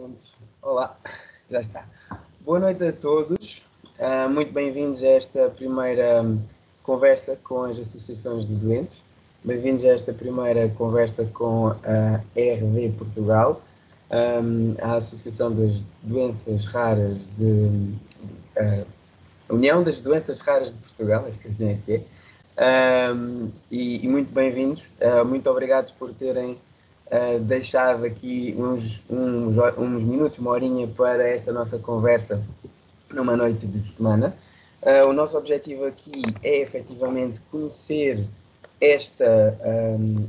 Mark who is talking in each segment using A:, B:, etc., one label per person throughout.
A: Pronto. Olá, já está. Boa noite a todos. Muito bem-vindos a esta primeira conversa com as associações de doentes. Bem-vindos a esta primeira conversa com a ERD Portugal, a Associação das Doenças Raras de... a União das Doenças Raras de Portugal, acho que assim é que é. E muito bem-vindos. Muito obrigado por terem deixado aqui uns minutos, uma horinha para esta nossa conversa numa noite de semana. O nosso objetivo aqui é efetivamente conhecer esta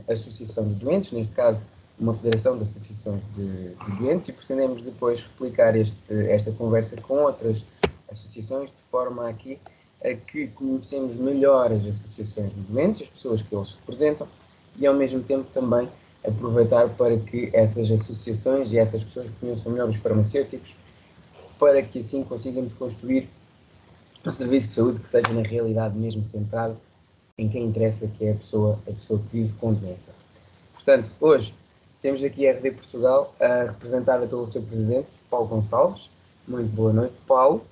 A: associação de doentes, neste caso uma federação de associações de doentes, e pretendemos depois replicar esta conversa com outras associações, de forma aqui a que conhecemos melhor as associações de doentes, as pessoas que eles representam, e ao mesmo tempo também aproveitar para que essas associações e essas pessoas conheçam melhor os farmacêuticos, para que assim consigamos construir um serviço de saúde que seja na realidade mesmo centrado em quem interessa, que é a pessoa que vive com doença. Portanto, hoje temos aqui a RD Portugal, representada pelo seu presidente, Paulo Gonçalves. Muito boa noite, Paulo.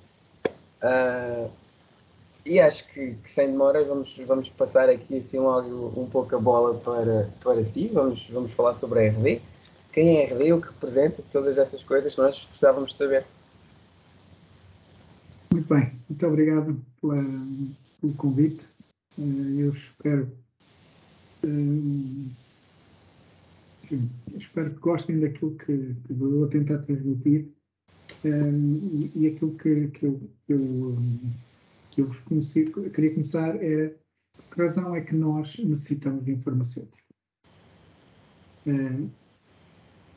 A: E acho que sem demoras vamos passar aqui assim um pouco a bola para si. Vamos falar sobre a RD. Quem é a RD, o que representa, todas essas coisas que nós gostávamos de saber.
B: Muito bem, muito obrigado pelo convite. Eu espero que gostem daquilo que vou tentar transmitir e aquilo que eu vos queria começar é que razão é que nós necessitamos de um farmacêutico.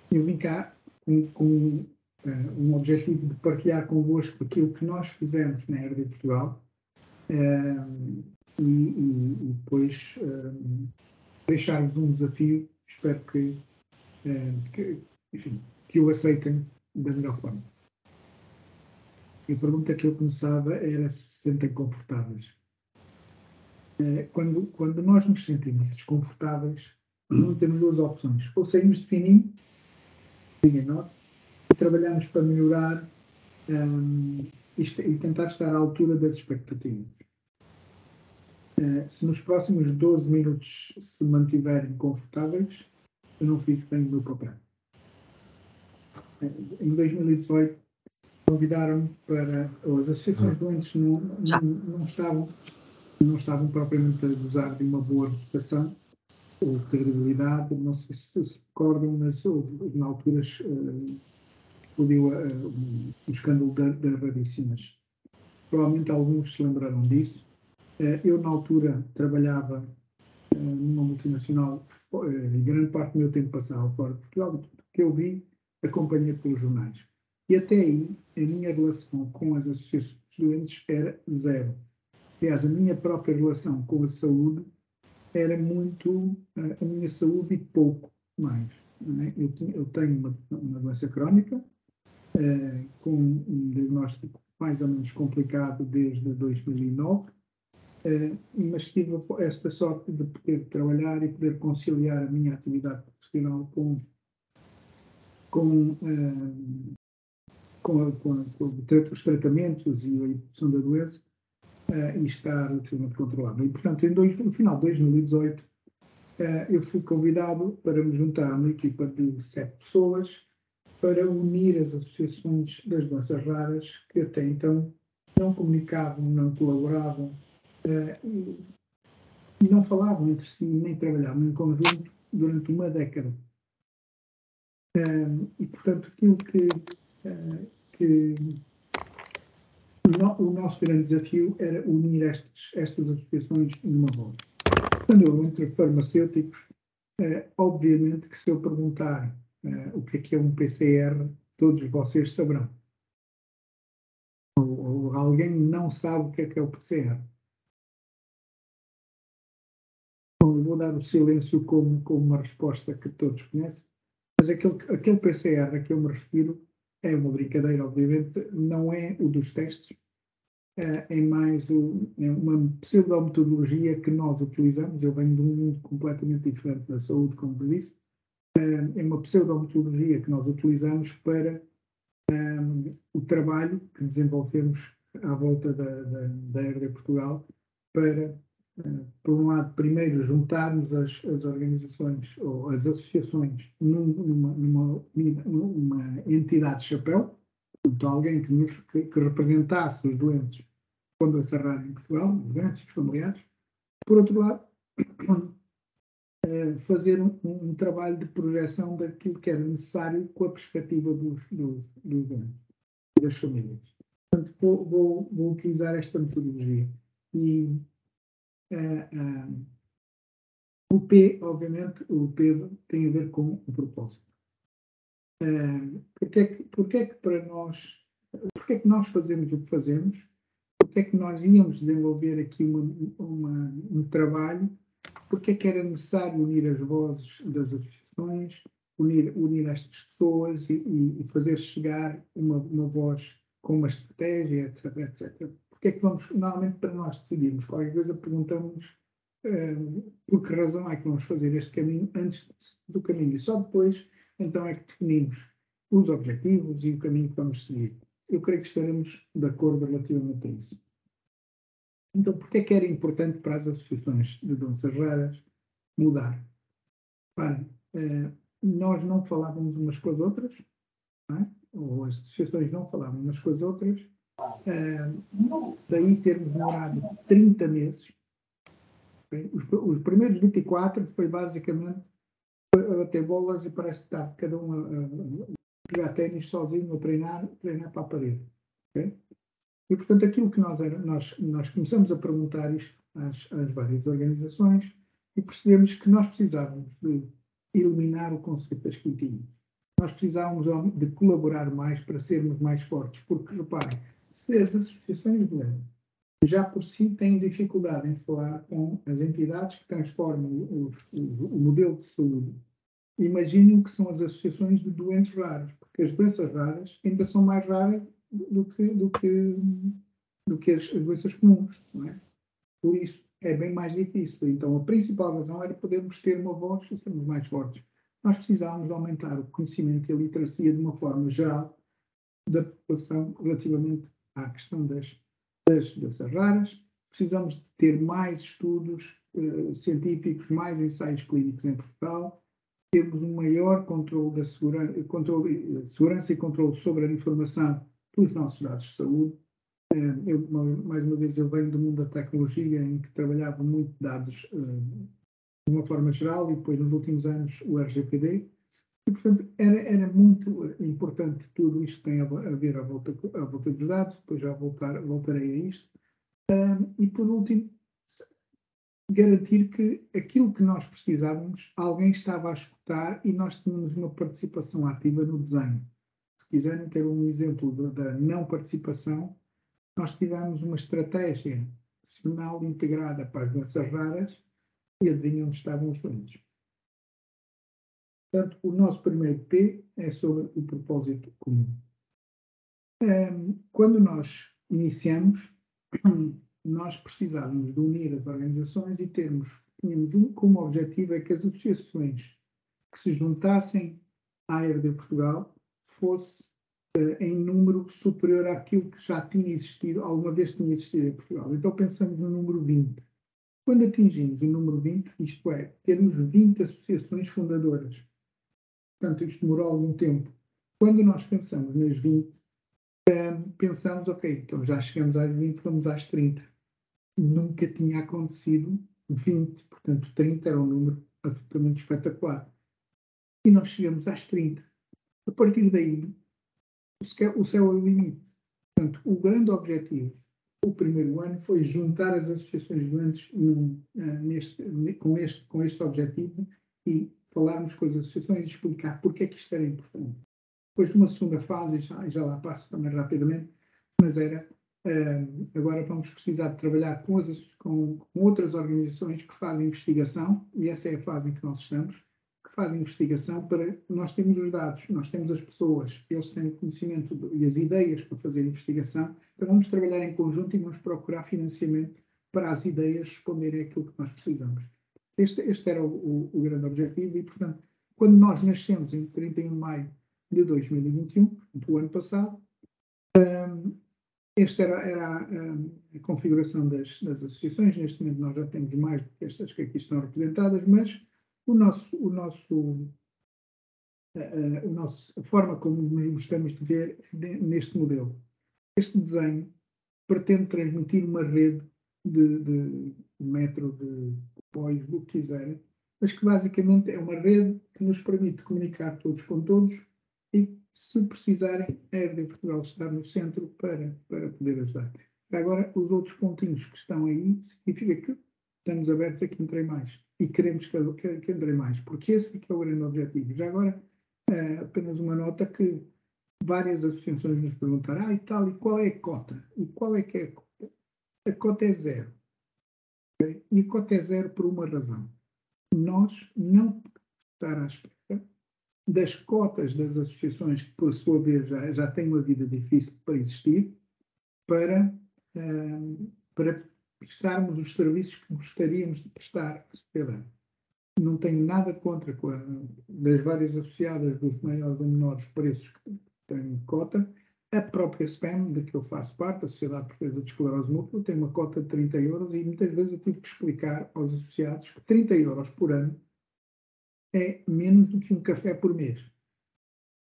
B: Eu vim cá com um objetivo de partilhar convosco aquilo que nós fizemos na RD Portugal e depois deixar-vos um desafio. Espero que o aceitem da melhor forma. A pergunta que eu começava era se se sentem confortáveis. Quando nós nos sentimos desconfortáveis, temos duas opções. Ou saímos de fininho, e trabalhamos para melhorar e tentar estar à altura das expectativas. Se nos próximos 12 minutos se mantiverem confortáveis, eu não fico bem no meu papel. Em 2018, convidaram-me para... As associações doentes não estavam propriamente a gozar de uma boa reputação ou credibilidade. Não sei se recordam, mas houve, na altura, explodiu o escândalo das raríssimas. Provavelmente alguns se lembraram disso. Eu, na altura, trabalhava numa multinacional e grande parte do meu tempo passava fora de Portugal, e tudo que eu vi, acompanhei pelos jornais. E até aí, a minha relação com as associações de doentes era zero. Aliás, a minha própria relação com a saúde era muito a minha saúde e pouco mais. Não é? Eu tenho uma doença crónica, com um diagnóstico mais ou menos complicado desde 2009, mas tive esta sorte de poder trabalhar e poder conciliar a minha atividade profissional com os tratamentos e a evolução da doença e estar relativamente controlado. E, portanto, no final de 2018, eu fui convidado para me juntar a uma equipa de 7 pessoas para unir as associações das doenças raras que até então não comunicavam, não colaboravam e não falavam entre si, nem trabalhavam em conjunto durante uma década. E, portanto, aquilo que o nosso grande desafio era unir estas associações numa voz. Quando eu entre farmacêuticos, obviamente que se eu perguntar o que é um PCR, todos vocês saberão. Ou alguém não sabe o que é o PCR. Bom, eu vou dar o silêncio como uma resposta que todos conhecem, mas aquele PCR a que eu me refiro é uma brincadeira, obviamente, não é o dos testes, é mais uma pseudo-metodologia que nós utilizamos. Eu venho de um mundo completamente diferente da saúde, como disse. É uma pseudo-metodologia que nós utilizamos para o trabalho que desenvolvemos à volta da RD Portugal para, por um lado, primeiro juntarmos as organizações ou as associações numa entidade chapéu, portanto, alguém que representasse os doentes com doença rara em Portugal, os doentes e os familiares. Por outro lado, fazer um trabalho de projeção daquilo que era necessário com a perspectiva dos doentes e das famílias. Portanto, vou utilizar esta metodologia. E o P, obviamente, o P tem a ver com o propósito. Porque é que para nós, porque é que nós fazemos o que fazemos? Porque é que nós íamos desenvolver aqui um trabalho? Porque é que era necessário unir as vozes das associações, unir estas pessoas e fazer chegar uma voz com uma estratégia, etc, etc. Porque é que normalmente para nós decidirmos qualquer coisa, perguntamos por que razão é que vamos fazer este caminho antes do caminho, e só depois então é que definimos os objetivos e o caminho que vamos seguir. Eu creio que estaremos de acordo relativamente a isso. Então, porque é que era importante para as associações de doenças raras mudar? Para, nós não falávamos umas com as outras, não é? Ou as associações não falavam umas com as outras, daí termos demorado 30 meses. Os primeiros 24 foi basicamente a bater bolas e parece que está cada um a jogar ténis sozinho, a treinar para a parede. Okay? E, portanto, aquilo que nós começamos a perguntar isto às várias organizações e percebemos que nós precisávamos de eliminar o conceito da esquintinha. Nós precisávamos de colaborar mais para sermos mais fortes, porque, reparem, se as associações de lei já por si têm dificuldade em falar com as entidades que transformam o modelo de saúde, imaginem o que são as associações de doentes raros, porque as doenças raras ainda são mais raras do que as doenças comuns, não é? Por isso, é bem mais difícil. Então, a principal razão era podermos ter uma voz e sermos mais fortes. Nós precisávamos de aumentar o conhecimento e a literacia de uma forma geral da população relativamente à questão das doenças raras. Precisamos de ter mais estudos científicos, mais ensaios clínicos em Portugal. Temos um maior controle da segurança e controle sobre a informação dos nossos dados de saúde. Mais uma vez, eu venho do mundo da tecnologia, em que trabalhava muito dados de uma forma geral, e depois, nos últimos anos, o RGPD. E, portanto, era muito importante tudo isto que tem a ver à volta dos dados. Depois já voltarei a isto. E, por último, garantir que aquilo que nós precisávamos, alguém estava a escutar e nós tínhamos uma participação ativa no desenho. Se quiserem ter um exemplo da não participação, nós tivemos uma estratégia nacional integrada para as doenças raras e adivinham onde estavam os doentes. Portanto, o nosso primeiro P é sobre o propósito comum. Quando nós iniciamos, nós precisávamos de unir as organizações e tínhamos como objetivo é que as associações que se juntassem à RD Portugal fosse em número superior àquilo que já tinha existido, alguma vez tinha existido em Portugal. Então pensamos no número 20. Quando atingimos o número 20, isto é, termos 20 associações fundadoras, portanto isto demorou algum tempo. Quando nós pensamos nas 20, pensamos, ok, então já chegamos às 20, vamos às 30. Nunca tinha acontecido 20, portanto 30 era um número absolutamente espetacular. E nós chegamos às 30. A partir daí, o céu é o limite. Portanto, o grande objetivo do primeiro ano foi juntar as associações doentes com este objetivo e falarmos com as associações e explicar porque é que isto era importante. Depois, numa segunda fase, já lá passo também rapidamente, mas era agora vamos precisar de trabalhar com outras organizações que fazem investigação, e essa é a fase em que nós estamos, que fazem investigação para... Nós temos os dados, nós temos as pessoas, eles têm o conhecimento e as ideias para fazer investigação, então vamos trabalhar em conjunto e vamos procurar financiamento para as ideias responderem àquilo que nós precisamos. Este era o grande objetivo e, portanto, quando nós nascemos em 31 de maio de 2021, do ano passado. Esta era a configuração das associações. Neste momento nós já temos mais do que estas que aqui estão representadas, mas a forma como nos gostamos de ver neste modelo. Este desenho pretende transmitir uma rede de metro, de comboios, do que quiserem, mas que basicamente é uma rede que nos permite comunicar todos com todos e, se precisarem, a RD Portugal está no centro para poder ajudar. Agora, os outros pontinhos que estão aí, significa que estamos abertos a que entrem mais e queremos que entrem mais, porque esse é que é o grande objetivo. Já agora, apenas uma nota que várias associações nos perguntaram, e tal, e qual é a cota? E qual é que é a cota? A cota é 0. Okay? E a cota é 0 por uma razão. Nós não podemos estar à espera das cotas das associações que, por sua vez, já têm uma vida difícil para existir, para prestarmos os serviços que gostaríamos de prestar à sociedade. Não tenho nada contra das várias associadas dos maiores ou menores preços que têm cota. A própria SPEM, de que eu faço parte, a Sociedade Portuguesa de Esclerose Múltipla, tem uma cota de 30 euros e muitas vezes eu tive que explicar aos associados que 30 euros por ano é menos do que um café por mês.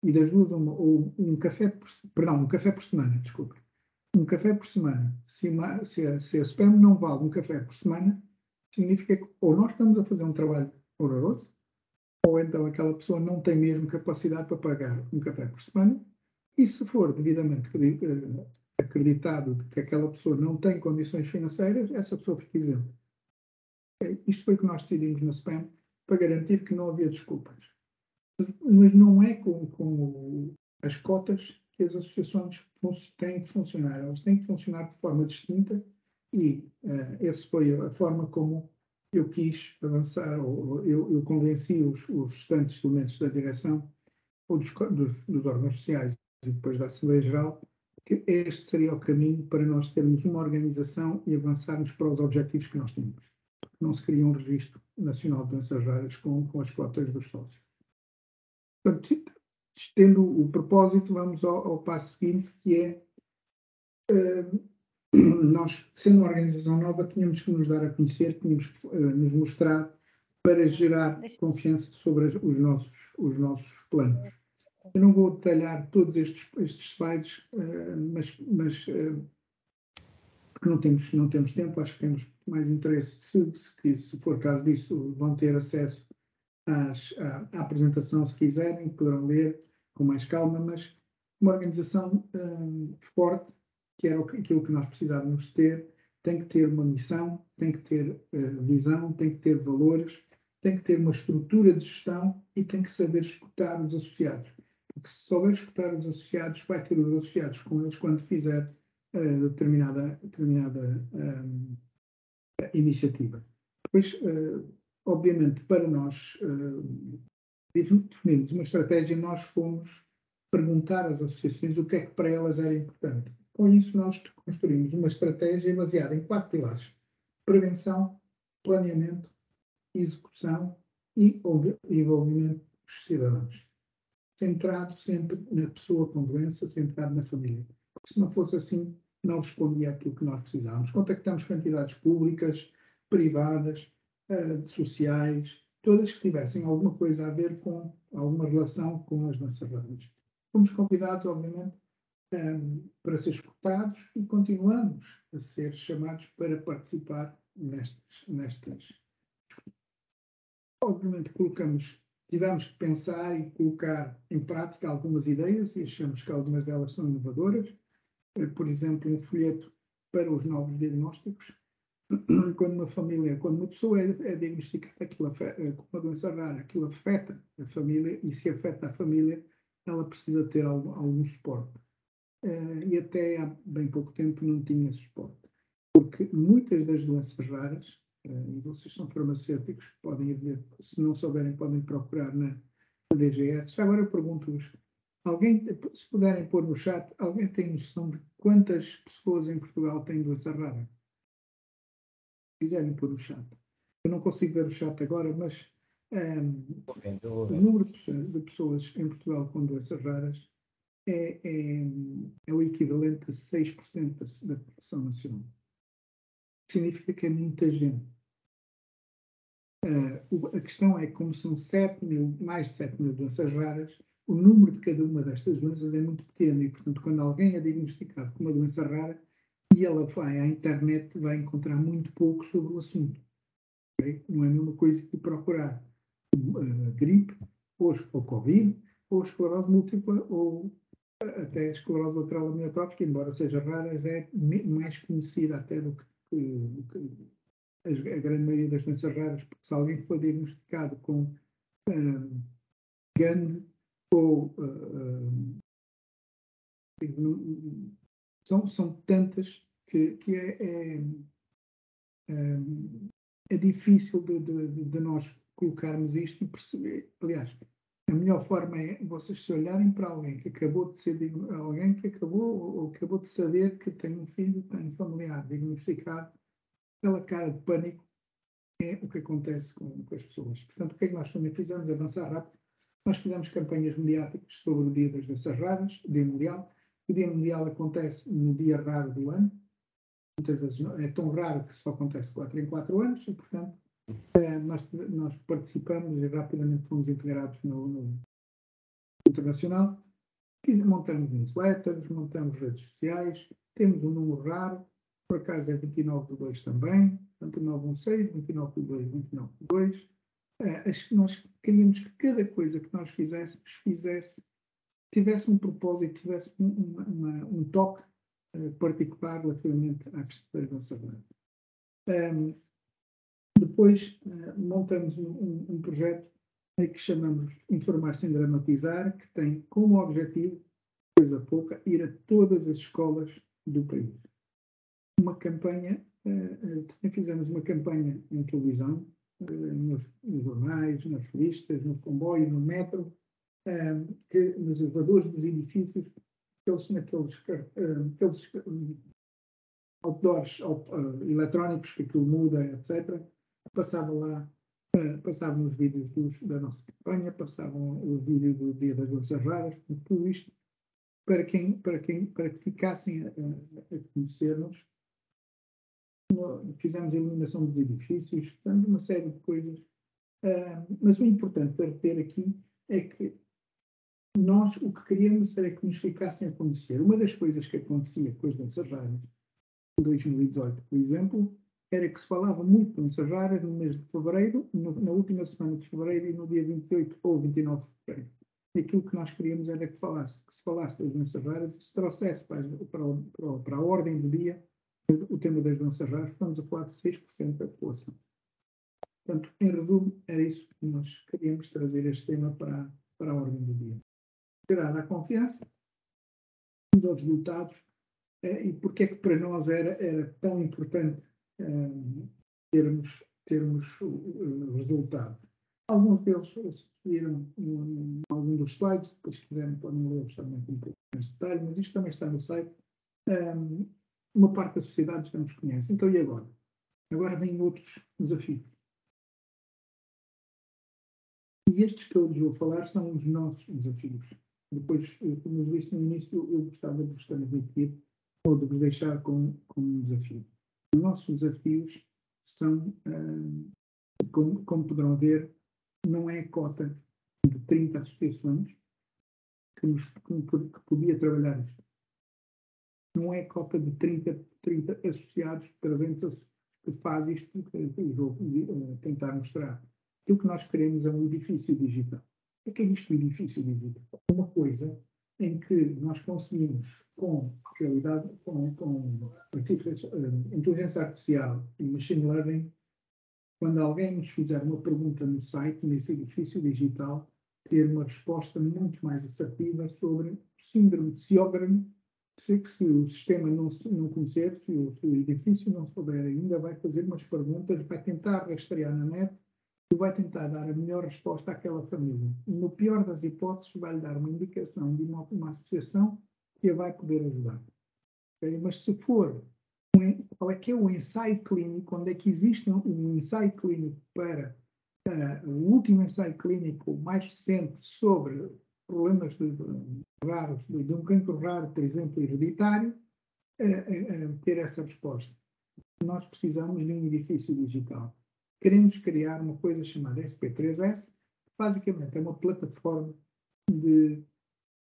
B: E das duas, um café por semana, desculpa. Um café por semana. Se a SPEM não vale um café por semana, significa que ou nós estamos a fazer um trabalho horroroso, ou então aquela pessoa não tem mesmo capacidade para pagar um café por semana, e se for devidamente acreditado que aquela pessoa não tem condições financeiras, essa pessoa fica isenta. Isto foi o que nós decidimos na SPEM, para garantir que não havia desculpas. Mas não é com as cotas que as associações têm que funcionar. Elas têm que funcionar de forma distinta e essa foi a forma como eu quis avançar, ou eu convenci os restantes elementos da direção, ou dos órgãos sociais e depois da Assembleia Geral, que este seria o caminho para nós termos uma organização e avançarmos para os objetivos que nós temos. Não se cria um registro nacional de doenças raras com as cotas dos sócios. Portanto, tendo o propósito, vamos ao passo seguinte, que é nós, sendo uma organização nova, tínhamos que nos dar a conhecer, tínhamos que nos mostrar para gerar confiança sobre os nossos planos. Eu não vou detalhar todos estes slides, mas porque não temos tempo, acho que temos mais interesse, se for caso disso, vão ter acesso à apresentação se quiserem, poderão ler com mais calma, mas uma organização forte, que era aquilo que nós precisávamos ter, tem que ter uma missão, tem que ter visão, tem que ter valores, tem que ter uma estrutura de gestão e tem que saber escutar os associados. Porque se souber escutar os associados, vai ter os associados com eles quando fizer determinada iniciativa. Depois, obviamente, para nós definirmos uma estratégia, nós fomos perguntar às associações o que é que para elas era importante. Com isso, nós construímos uma estratégia baseada em 4 pilares: prevenção, planeamento, execução e envolvimento dos cidadãos. Centrado sempre na pessoa com doença, centrado na família. Porque se não fosse assim, não respondia àquilo que nós precisávamos. Contactamos com entidades públicas, privadas, sociais, todas que tivessem alguma coisa a ver com alguma relação com as doenças raras. Fomos convidados, obviamente, para ser escutados e continuamos a ser chamados para participar nestas. Obviamente, tivemos que pensar e colocar em prática algumas ideias e achamos que algumas delas são inovadoras. Por exemplo, um folheto para os novos diagnósticos. Quando uma pessoa é diagnosticada com uma doença rara, aquilo afeta a família, e se afeta a família, ela precisa ter algum suporte. E até há bem pouco tempo não tinha suporte. Porque muitas das doenças raras, e vocês são farmacêuticos, podem ver, se não souberem, podem procurar na DGS. Já agora eu pergunto-vos, se puderem pôr no chat, alguém tem noção de quantas pessoas em Portugal têm doença rara? Se quiserem pôr no chat. Eu não consigo ver o chat agora, mas O número de pessoas em Portugal com doenças raras é o equivalente a 6% da população nacional. Significa que é muita gente. A questão é que, como são mais de 7 mil doenças raras, o número de cada uma destas doenças é muito pequeno e, portanto, quando alguém é diagnosticado com uma doença rara e ela vai à internet, vai encontrar muito pouco sobre o assunto. Okay? Não é a mesma coisa que procurar gripe, ou Covid, ou esclerose múltipla, ou até esclerose lateral amiotrófica, embora seja rara, já é mais conhecida até do que a grande maioria das doenças raras, porque se alguém for diagnosticado com GAND ou são tantas que é difícil de nós colocarmos isto e perceber. Aliás, a melhor forma é vocês se olharem para alguém que acabou de ser alguém que acabou de saber que tem um filho, tem um familiar diagnosticado, aquela cara de pânico é o que acontece com as pessoas. Portanto, o que é que nós também fizemos? Avançar rápido. Nós fizemos campanhas mediáticas sobre o Dia das Doenças Raras, o Dia Mundial. O Dia Mundial acontece no dia raro do ano. Muitas vezes é tão raro que só acontece 4 em 4 anos e, portanto, nós participamos e rapidamente fomos integrados no internacional. Montamos newsletters, montamos redes sociais, temos um número raro, por acaso é 29/2 também, portanto 916, 29/2, 29/2. Nós queríamos que cada coisa que nós fizéssemos tivesse um propósito, tivesse um toque particular relativamente à questão da doença rara. Depois montamos um projeto que chamamos Informar sem Dramatizar, que tem como objetivo, coisa pouca, ir a todas as escolas do país. Uma campanha, também fizemos uma campanha em televisão, nos jornais, nas revistas, no comboio, no metro, nos elevadores dos edifícios, aqueles outdoors eletrónicos que aquilo muda, etc. Passavam os vídeos da nossa campanha, passavam o vídeo do Dia das Doenças Raras, tudo isto para que ficassem a conhecer-nos. Fizemos a iluminação dos edifícios, fizemos uma série de coisas, mas o importante para ter aqui é que nós o que queríamos era que nos ficassem a conhecer. Uma das coisas que acontecia com as doenças raras, em 2018, por exemplo, era que se falava muito de doenças raras no mês de fevereiro, na última semana de fevereiro e no dia 28 ou 29 de fevereiro. E aquilo que nós queríamos era que se falasse das doenças raras e se trouxesse para a ordem do dia o tema das doenças raras. Estamos a falar de 6% da população. Portanto, em resumo, era isso que nós queríamos trazer este tema para a ordem do dia. Gerar a confiança, os aos resultados, e porque é que para nós era tão importante termos resultado. Alguns deles se viram em algum dos slides, depois se quiserem podem ler-los também com um pouco mais de detalhe, mas isto também está no site. Uma parte da sociedade já nos conhece. Então, e agora? Agora vêm outros desafios. E estes que eu lhes vou falar são os nossos desafios. Depois, como eu disse no início, eu gostava de vos transmitir ou de vos deixar com um desafio. Os nossos desafios são, como poderão ver, não é a cota de 30 associações que podia trabalhar isto. Não é a cota de 30 associados, 300 que faz isto que eu vou tentar mostrar. Aquilo que nós queremos é um edifício digital. O que é isto, um edifício digital? Uma coisa em que nós conseguimos, com realidade, com inteligência artificial e machine learning, quando alguém nos fizer uma pergunta no site, nesse edifício digital, ter uma resposta muito mais assertiva sobre o síndrome de Sjögren, se o sistema não conhecer, se o edifício não souber ainda, vai fazer umas perguntas, vai tentar rastrear na net e vai tentar dar a melhor resposta àquela família. E, no pior das hipóteses, vai-lhe dar uma indicação de uma associação que a vai poder ajudar. Okay? Mas se for, qual é que é o ensaio clínico, onde é que existe um ensaio clínico para o último ensaio clínico mais recente sobre problemas raros, de um cancro raro, por exemplo, hereditário, ter essa resposta. Nós precisamos de um edifício digital. Queremos criar uma coisa chamada SP3S, que basicamente é uma plataforma de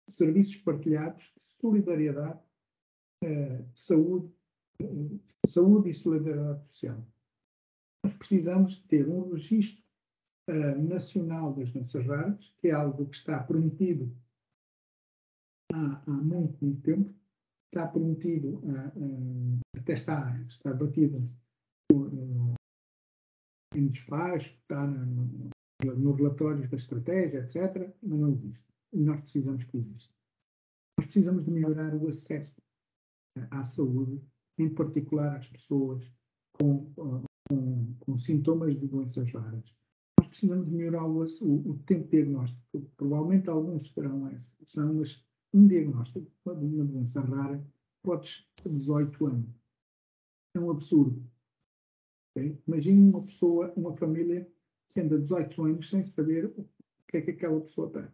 B: serviços partilhados, de solidariedade, saúde e solidariedade social. Nós precisamos ter um registro nacional das doenças raras, que é algo que está prometido há muito tempo, está prometido, até está batido em despacho, está nos relatórios da estratégia, etc., mas não existe. E nós precisamos que exista. Nós precisamos de melhorar o acesso à saúde, em particular às pessoas com sintomas de doenças raras. Nós precisamos de melhorar o tempo de diagnóstico. Provavelmente alguns são, mas um diagnóstico de uma doença rara pode ter 18 anos. É um absurdo. Okay? Imagine uma família que anda 18 anos sem saber o que é que aquela pessoa tem.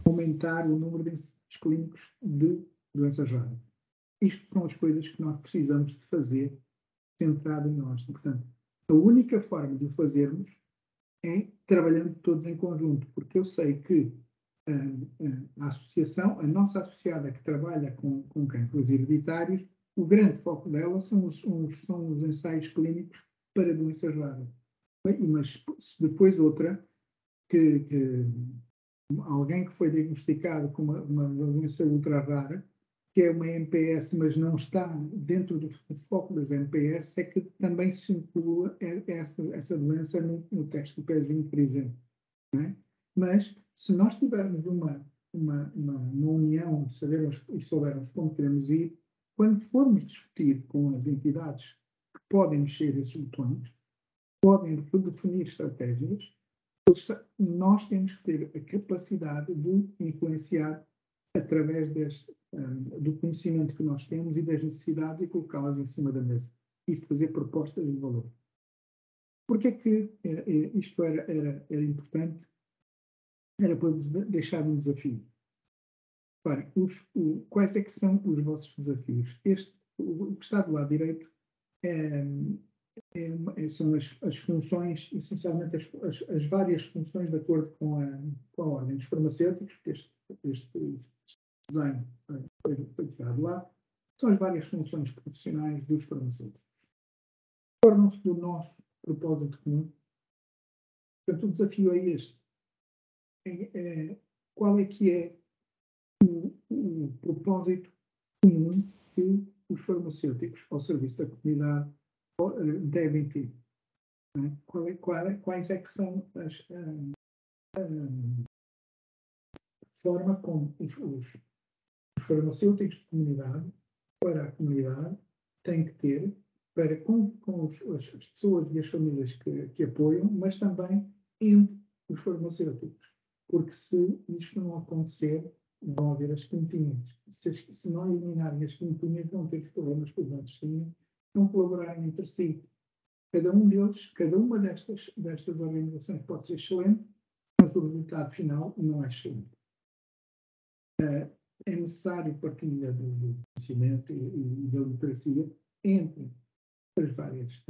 B: Aumentar o número de ensaios clínicos de doenças raras. Isto são as coisas que nós precisamos de fazer centrado em nós. Portanto, a única forma de o fazermos é trabalhando todos em conjunto, porque eu sei que a associação, a nossa associada que trabalha com cancros hereditários, o grande foco dela são os ensaios clínicos para doenças raras. Mas depois outra, que alguém que foi diagnosticado com uma doença ultra rara, que é uma MPS, mas não está dentro do foco das MPS, é que também se inclua essa doença no teste do pezinho, por exemplo. Não é? Mas, se nós tivermos uma união e soubermos como queremos ir, quando formos discutir com as entidades que podem mexer esses botões, podem definir estratégias, nós temos que ter a capacidade de influenciar através do conhecimento que nós temos e das necessidades e colocá-las em cima da mesa e fazer propostas de valor. Porquê que isto era importante? Era para vos deixar um desafio. Ora, quais é que são os vossos desafios? O que está do lado direito são as funções, essencialmente as várias funções de acordo com a ordem dos farmacêuticos, este desenho foi tirado lá, são as várias funções profissionais dos farmacêuticos. Tornam-se do nosso propósito comum. Portanto, o desafio é este. Qual é que é o propósito comum que os farmacêuticos ao serviço da comunidade devem ter? Quais é que são a forma como os farmacêuticos de comunidade, para a comunidade, têm que ter para com as pessoas e as famílias que apoiam, mas também entre os farmacêuticos. Porque se isto não acontecer, vão haver as quintinhas. Se não eliminarem as quintinhas, vão ter os problemas que os outros tinham, não colaborarem entre si. Cada uma destas organizações pode ser excelente, mas o resultado final não é excelente. É necessário partilha do conhecimento e da literacia entre as várias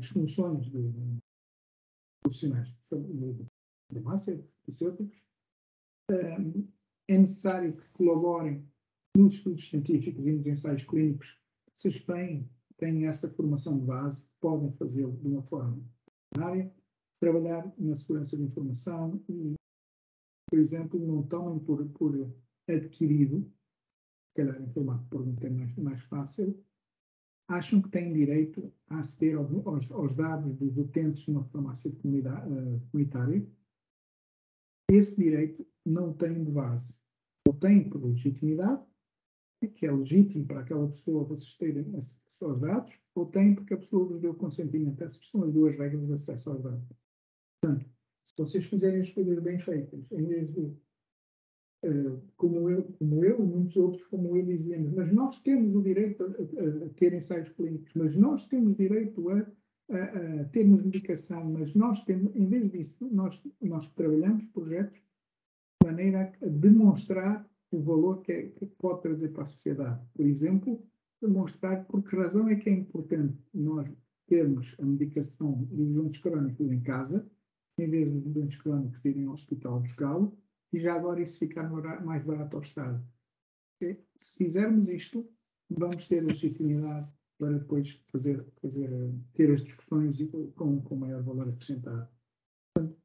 B: funções de profissionais de farmácia, farmacêuticos. É necessário que colaborem nos estudos científicos e nos ensaios clínicos. Vocês têm essa formação de base, podem fazê-lo de uma forma ordinária, trabalhar na segurança de informação e, por exemplo, não tomem por adquirido, se calhar em formato de pergunta é mais fácil, acham que têm direito a aceder aos dados dos utentes numa farmácia comunitária. Esse direito não tem de base. Ou tem por legitimidade, que é legítimo para aquela pessoa vocês terem acesso aos dados, ou tem porque a pessoa vos deu consentimento. Essas são as duas regras de acesso aos dados. Portanto, se vocês fizerem as coisas bem feitas, em vez de, como eu e muitos outros, como eu dizíamos, mas nós temos o direito a ter ensaios clínicos, mas nós temos direito a termos medicação, mas nós temos, em vez disso, nós trabalhamos projetos de maneira a demonstrar o valor que pode trazer para a sociedade. Por exemplo, demonstrar por que razão é que é importante nós termos a medicação dos doentes crónicos em casa, em vez dos doentes crónicos irem ao hospital buscá-lo, e já agora isso ficar mais barato ao Estado. Se fizermos isto, vamos ter a legitimidade para depois ter as discussões com maior valor acrescentado. Portanto,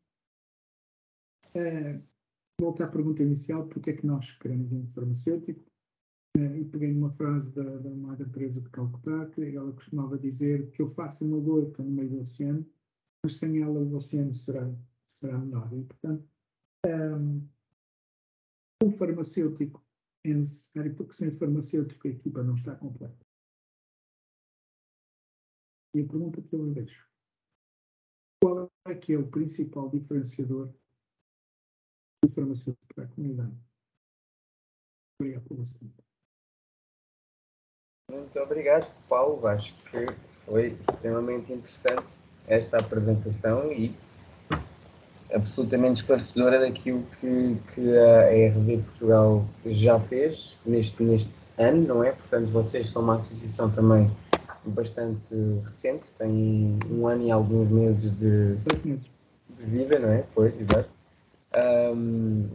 B: volto à pergunta inicial, porque é que nós queremos um farmacêutico? E peguei numa frase da Madre Teresa de Calcutá, que ela costumava dizer que eu faço uma gota no meio do oceano, mas sem ela o oceano será menor. E, portanto, o farmacêutico é necessário, porque sem farmacêutico a equipa não está completa. E a pergunta que eu lhe deixo: qual é que é o principal diferenciador do farmacêutico para a comunidade? Obrigado por você.
A: Muito obrigado, Paulo. Acho que foi extremamente interessante esta apresentação e absolutamente esclarecedora daquilo que a RD Portugal já fez neste ano, não é? Portanto, vocês são uma associação também bastante recente, têm 1 ano e alguns meses de vida, não é? Pois, exato.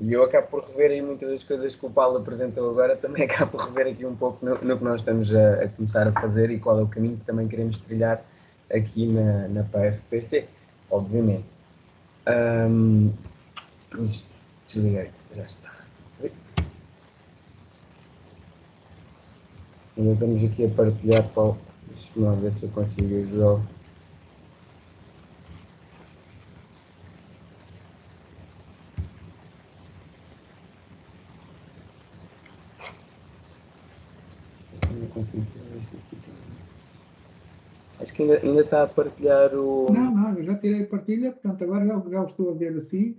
A: E eu acabo por rever aí muitas das coisas que o Paulo apresentou agora, também acabo por rever aqui um pouco no que nós estamos a começar a fazer e qual é o caminho que também queremos trilhar aqui na PFPC, obviamente. Desliguei, já está. Ainda estamos aqui a partilhar, Paulo. Deixa-me lá ver se eu consigo ajudá-lo. Não consigo tirar isto aqui também. Acho que ainda está a partilhar o...
B: Não, eu já tirei a partilha, portanto agora já o estou a ver assim.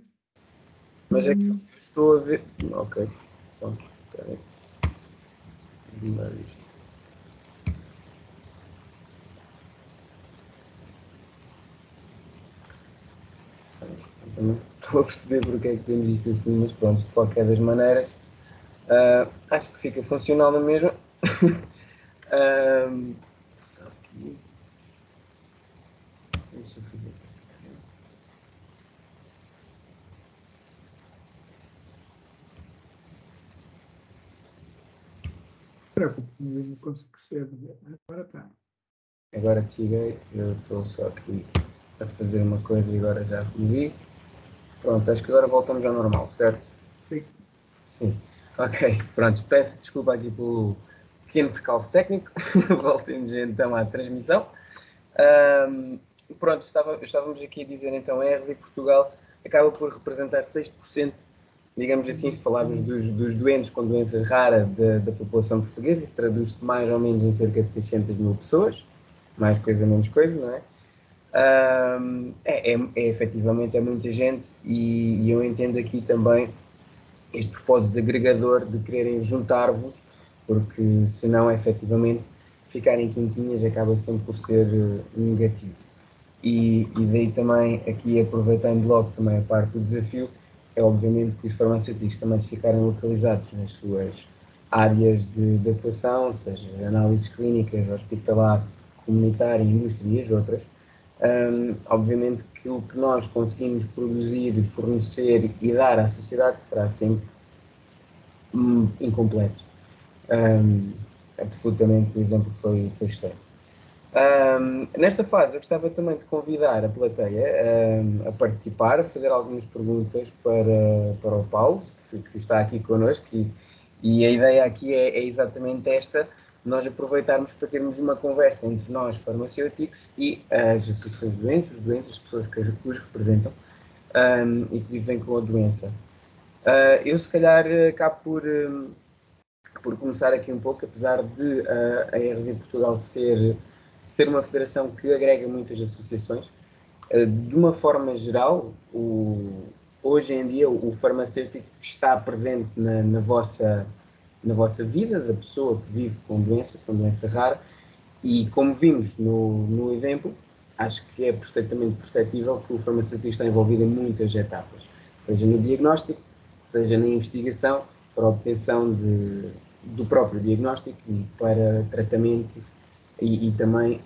A: Mas é que eu estou a ver... Ok, então, espera aí. Vou mudar isto. Estou a perceber porque é que temos isto assim, mas pronto, de qualquer das maneiras, acho que fica funcional na mesma. Só aqui. Deixa eu fazer.
B: Não consigo ser. Agora está.
A: Agora tirei, eu estou só aqui a fazer uma coisa e agora já removi. Pronto, acho que agora voltamos ao normal, certo?
B: Sim.
A: Sim. Ok, pronto, peço desculpa aqui pelo pequeno percalço técnico. Voltemos então à transmissão. Pronto, estávamos aqui a dizer então, a RD Portugal acaba por representar 6%, digamos assim, se falarmos dos doentes com doenças raras da população portuguesa, isso traduz-se mais ou menos em cerca de 600 mil pessoas, mais coisa, menos coisa, não é? Efetivamente é muita gente e eu entendo aqui também este propósito de agregador de quererem juntar-vos, porque senão efetivamente ficarem quintinhas acaba sempre por ser negativo. E daí também, aqui aproveitando logo também a parte do desafio, é obviamente que os farmacêuticos também se ficarem localizados nas suas áreas de atuação, seja análises clínicas, hospitalar, comunitária, indústria e as outras. Obviamente que o que nós conseguimos produzir, fornecer e dar à sociedade será sempre incompleto. Absolutamente, por exemplo, foi excelente. Nesta fase, eu gostava também de convidar a plateia a participar, a fazer algumas perguntas para o Paulo, que está aqui connosco, e a ideia aqui é exatamente esta, nós aproveitarmos para termos uma conversa entre nós, farmacêuticos, e as associações de doentes, os doentes, as pessoas que os representam e que vivem com a doença. Eu, se calhar, acabo por começar aqui um pouco, apesar de a RD Portugal ser uma federação que agrega muitas associações. De uma forma geral, hoje em dia o farmacêutico está presente na vossa vida, da pessoa que vive com doença rara, e como vimos no exemplo, acho que é perfeitamente perceptível que o farmacêutico está envolvido em muitas etapas, seja no diagnóstico, seja na investigação, para a obtenção do próprio diagnóstico e para tratamentos e também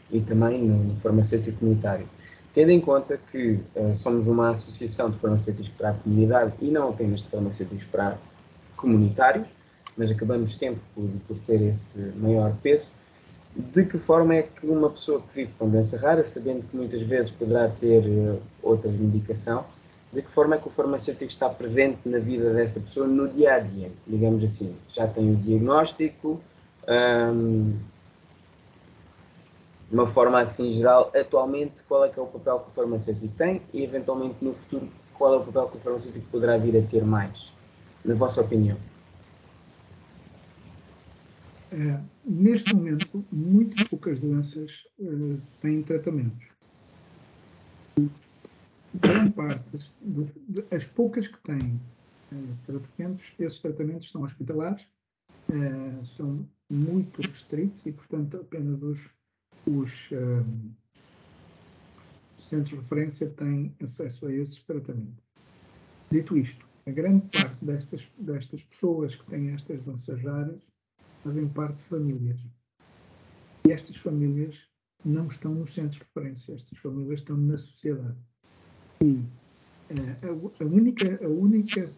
A: no farmacêutico comunitário. Tendo em conta que somos uma associação de farmacêuticos para a comunidade e não apenas de farmacêuticos para comunitários, mas acabamos sempre por ter esse maior peso, de que forma é que uma pessoa que vive com doença rara, sabendo que muitas vezes poderá ter outra medicação, de que forma é que o farmacêutico está presente na vida dessa pessoa no dia a dia, digamos assim? Já tem o diagnóstico, de uma forma assim geral, atualmente, qual é que é o papel que o farmacêutico tem e, eventualmente, no futuro, qual é o papel que o farmacêutico poderá vir a ter mais, na vossa opinião?
B: Neste momento, muito poucas doenças têm tratamentos. Grande parte as poucas que têm tratamentos, esses tratamentos são hospitalares, são muito restritos e, portanto, apenas os centros de referência têm acesso a esses tratamentos. Dito isto, a grande parte destas pessoas que têm estas doenças raras fazem parte de famílias. E estas famílias não estão nos centros de referência, estas famílias estão na sociedade. E a única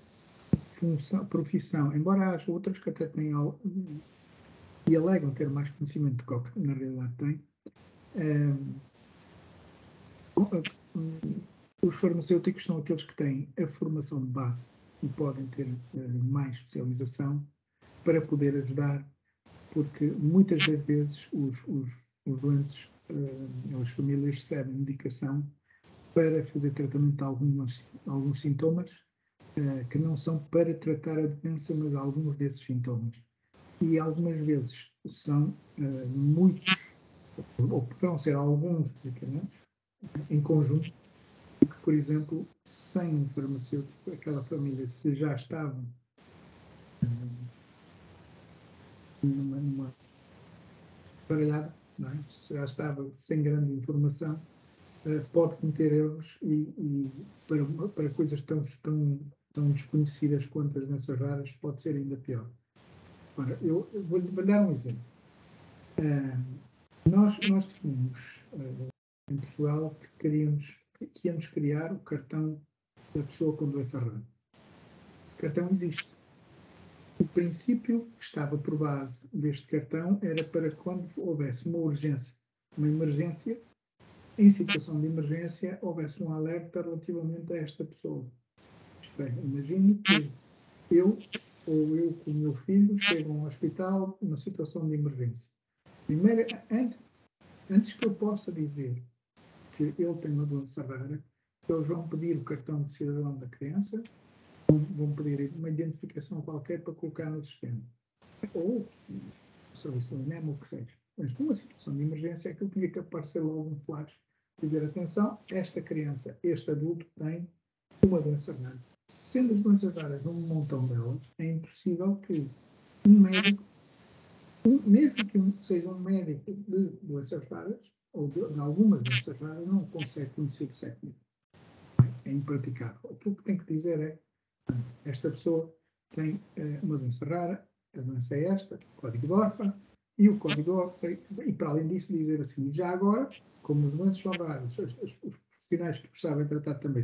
B: profissão, embora haja outras que até têm algo, e alegam ter mais conhecimento do que na realidade têm, os farmacêuticos são aqueles que têm a formação de base e podem ter mais especialização para poder ajudar, porque muitas das vezes os doentes, as famílias recebem medicação para fazer tratamento de alguns sintomas que não são para tratar a doença, mas alguns desses sintomas. E algumas vezes são muitos, ou poderão ser alguns medicamentos em conjunto, que, por exemplo, sem um farmacêutico, aquela família, se já estava numa baralhada, não é? Se já estava sem grande informação, pode cometer erros e para coisas tão desconhecidas quanto as doenças raras pode ser ainda pior. Ora, eu vou-lhe dar um exemplo. Nós definimos em Portugal que íamos criar o cartão da pessoa com doença rara. Esse cartão existe. O princípio que estava por base deste cartão era para quando houvesse uma emergência, em situação de emergência, houvesse um alerta relativamente a esta pessoa. Isto é, imagine que eu com o meu filho chego a um hospital numa situação de emergência. Primeiro, antes que eu possa dizer que ele tem uma doença rara, eles vão pedir o cartão de cidadão da criança, vão pedir uma identificação qualquer para colocar no sistema. Ou o serviço do INEM, ou o que seja. Mas numa situação de emergência, aquilo tinha que aparecer logo um flash, dizer, atenção, esta criança, este adulto tem uma doença rara. Sendo as doenças raras um montão delas, é impossível que um médico, mesmo que seja um médico de doenças raras, ou de algumas doenças raras, não consegue conhecer o sexo. É impraticável. Aquilo que tem que dizer é, esta pessoa tem uma doença rara, a doença é esta, código de Orphan, e o código de Orphan, e para além disso dizer assim, já agora, como os doentes são raros, os profissionais que sabem tratar também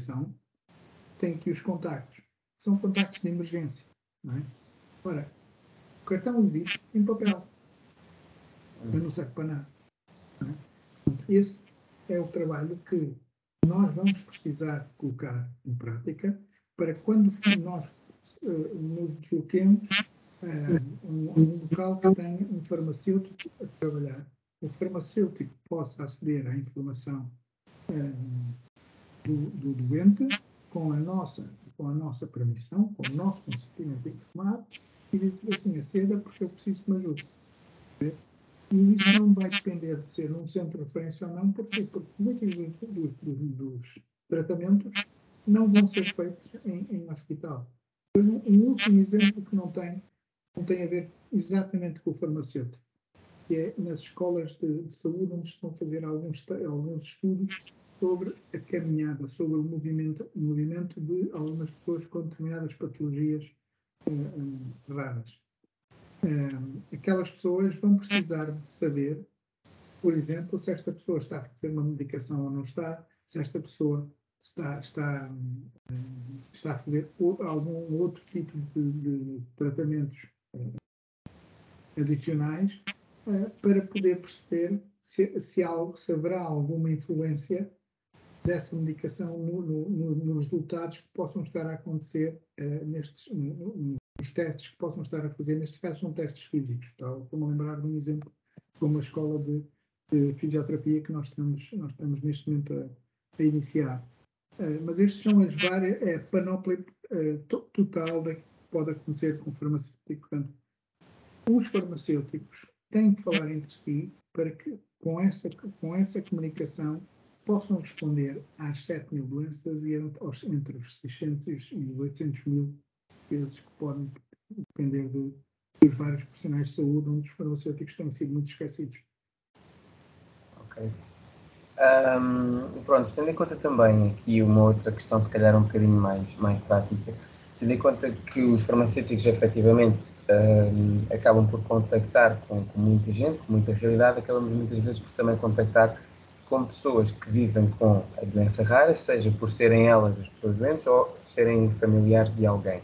B: tem aqui os contactos. São contactos de emergência. Não é? Ora, o cartão existe em papel, mas não serve para nada. Não é? Portanto, esse é o trabalho que nós vamos precisar colocar em prática para quando nós nos desloquemos a um local que tenha um farmacêutico a trabalhar. O farmacêutico possa aceder à informação do doente com a nossa permissão, com o nosso consentimento informado, e dizer assim, aceda porque eu preciso de uma ajuda. E isso não vai depender de ser um centro de referência ou não, porque muitos dos tratamentos não vão ser feitos em hospital. Um último exemplo que não tem a ver exatamente com o farmacêutico. que é nas escolas de saúde, onde estão a fazer alguns estudos sobre a caminhada, sobre o movimento de algumas pessoas com determinadas patologias raras. Aquelas pessoas vão precisar de saber, por exemplo, se esta pessoa está a fazer uma medicação ou não está, se esta pessoa está a fazer algum outro tipo de tratamentos adicionais, para poder perceber se haverá alguma influência dessa medicação nos resultados que possam estar a acontecer nos testes que possam estar a fazer. Nestes casos são testes físicos. Estou-me a lembrar de um exemplo de uma escola de fisioterapia que nós estamos neste momento a iniciar. Mas estes são as várias, a panóplia total da que pode acontecer com o farmacêutico. Portanto, os farmacêuticos têm que falar entre si para que, com essa comunicação, possam responder às 7.000 doenças e entre os 600 e os 800 mil casos que podem depender dos vários profissionais de saúde, onde os farmacêuticos têm sido muito esquecidos.
A: Ok. Pronto, tendo em conta também aqui uma outra questão, se calhar um bocadinho mais prática, tendo em conta que os farmacêuticos efetivamente acabam por contactar com muita gente, com muita realidade, acabamos muitas vezes por também contactar com pessoas que vivem com a doença rara, seja por serem elas as pessoas doentes ou serem familiares de alguém.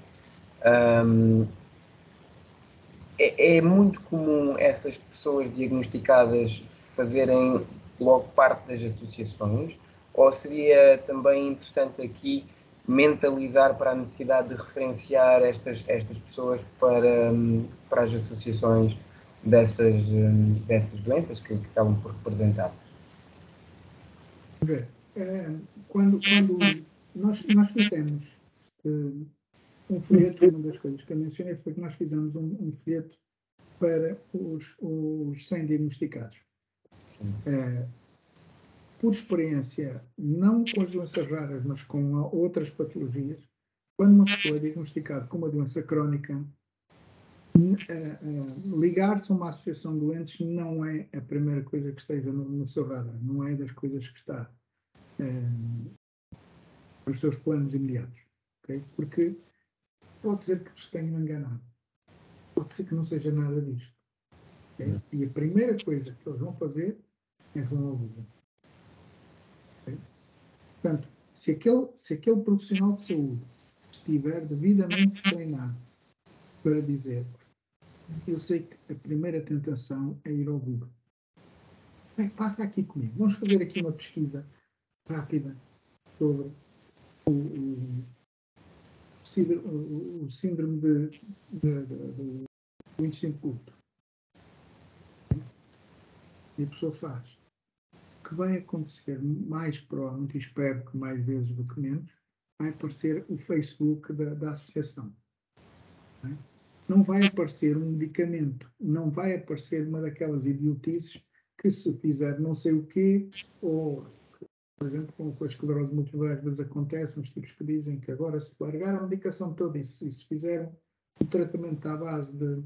A: É muito comum essas pessoas diagnosticadas fazerem logo parte das associações, ou seria também interessante aqui mentalizar para a necessidade de referenciar estas pessoas para as associações dessas doenças que acabam por representar?
B: Quando nós fizemos um folheto, uma das coisas que eu mencionei foi que nós fizemos um folheto para os 100 diagnosticados. Por experiência, não com as doenças raras, mas com outras patologias, quando uma pessoa é diagnosticada com uma doença crónica, ligar-se a uma associação de doentes não é a primeira coisa que esteja no seu radar, não é das coisas que está nos seus planos imediatos. Okay? Porque pode ser que se tenham enganado, pode ser que não seja nada disto. Okay? E a primeira coisa que eles vão fazer é vão ao Google. Okay? Portanto, se aquele profissional de saúde estiver devidamente treinado para dizer, eu sei que a primeira tentação é ir ao Google. Bem, passa aqui comigo. Vamos fazer aqui uma pesquisa rápida sobre o síndrome do intestino curto. E a pessoa faz. O que vai acontecer mais provavelmente, e espero que mais vezes do que menos, vai aparecer o Facebook da associação. Não vai aparecer um medicamento, não vai aparecer uma daquelas idiotices que se fizer não sei o quê, ou, por exemplo, com a esclerose múltipla, às vezes acontece, uns tipos que dizem que agora se largar a medicação toda e se fizeram um tratamento à base de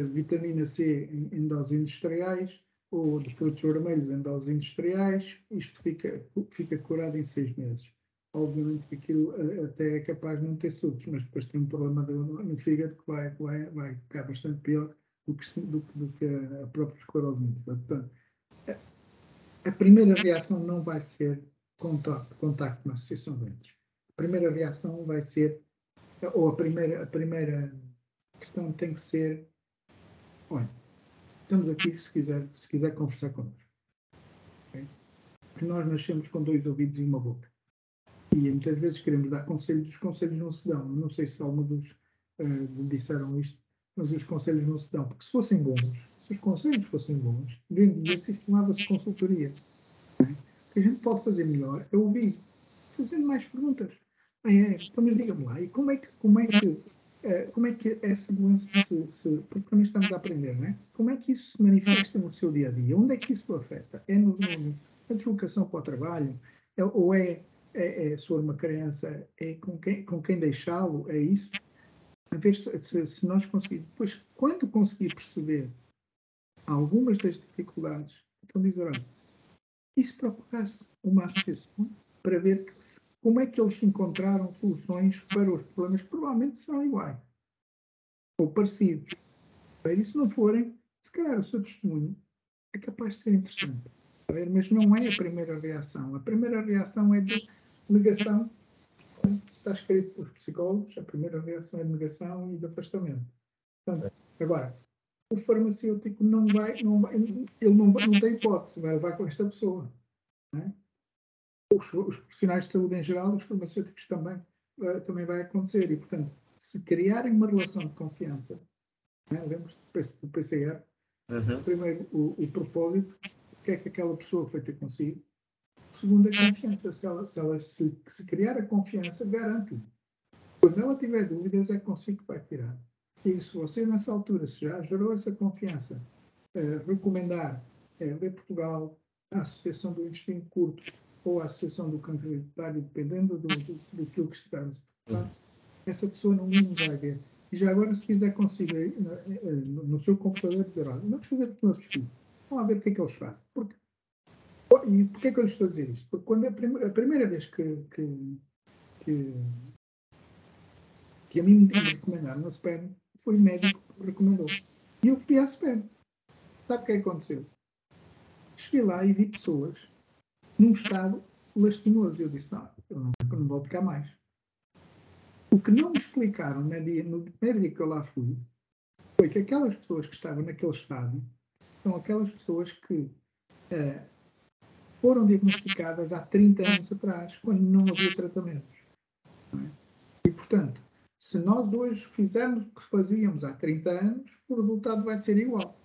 B: vitamina C em doses industriais, ou de frutos vermelhos em doses industriais, isto fica curado em 6 meses. Obviamente que aquilo até é capaz de não ter surtos, mas depois tem um problema no fígado que vai ficar bastante pior do que a própria esclerose múltipla. Portanto, a primeira reação não vai ser contacto na associação de doentes. A primeira reação vai ser, ou a primeira questão tem que ser, olha, estamos aqui se quiser conversar connosco. Okay? Porque nós nascemos com 2 ouvidos e uma boca. E muitas vezes queremos dar conselhos, os conselhos não se dão. Não sei se alguns disseram isto, mas os conselhos não se dão. Porque se fossem bons, se os conselhos fossem bons, vendia-se e chamava-se consultoria. O que a gente pode fazer melhor é ouvir, fazendo mais perguntas. Então, mas diga-me lá, e como é que essa doença porque também estamos a aprender, não é? Como é que isso se manifesta no seu dia-a-dia? Onde é que isso o afeta? É na deslocação para o trabalho? Ou é se for uma criança, é com quem deixá-lo? É isso? A ver se nós conseguimos. Depois, quando conseguir perceber algumas das dificuldades, então dizer, olha, e se procurasse uma associação para ver como é que eles encontraram soluções para os problemas que provavelmente serão iguais ou parecidos. E se não forem, se calhar o seu testemunho é capaz de ser interessante. Mas não é a primeira reação. A primeira reação é de negação. Está escrito pelos psicólogos, a primeira reação é de negação e de afastamento. Portanto, agora, o farmacêutico não tem hipótese, vai levar com esta pessoa. Não é? Os profissionais de saúde em geral, os farmacêuticos também vai acontecer. E, portanto, se criarem uma relação de confiança, lembra-se do PCR, primeiro o propósito, o que é que aquela pessoa foi ter consigo. Segundo, a confiança. Se criar a confiança, garante-lhe. Quando ela tiver dúvidas, é consigo que vai tirar. E se você, nessa altura, se já gerou essa confiança, recomendar de Portugal, a Associação do Intestino Curto ou a Associação do Cancro Hereditário, dependendo do que estivermos a falar, essa pessoa não vai ver. E já agora, se quiser, consiga no seu computador dizer, olha, vamos fazer aqui uma pesquisa. Vamos lá ver o que é que eles fazem. E porquê é que eu lhes estou a dizer isto? Porque quando a primeira vez que a mim me recomendaram a SPEN, foi o médico que me recomendou. E eu fui à SPEN. Sabe o que aconteceu? Cheguei lá e vi pessoas num estado lastimoso. Eu disse, não, eu não volto cá mais. O que não me explicaram no primeiro dia que eu lá fui, foi que aquelas pessoas que estavam naquele estado são aquelas pessoas que foram diagnosticadas há 30 anos atrás, quando não havia tratamentos. Não é? E, portanto, se nós hoje fizermos o que fazíamos há 30 anos, o resultado vai ser igual.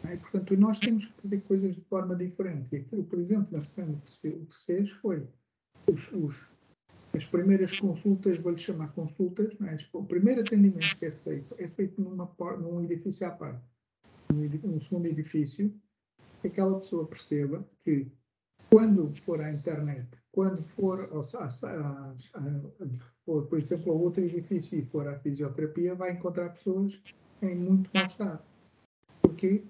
B: Não é? Portanto, nós temos que fazer coisas de forma diferente. E aquilo, por exemplo, na semana o que se fez foi as primeiras consultas, vou-lhe chamar consultas, não é? O primeiro atendimento que é feito num edifício à parte, num segundo edifício, que aquela pessoa perceba que quando for à internet, quando for, por exemplo, ao outro edifício e for à fisioterapia, vai encontrar pessoas em muito mau estado. Porquê?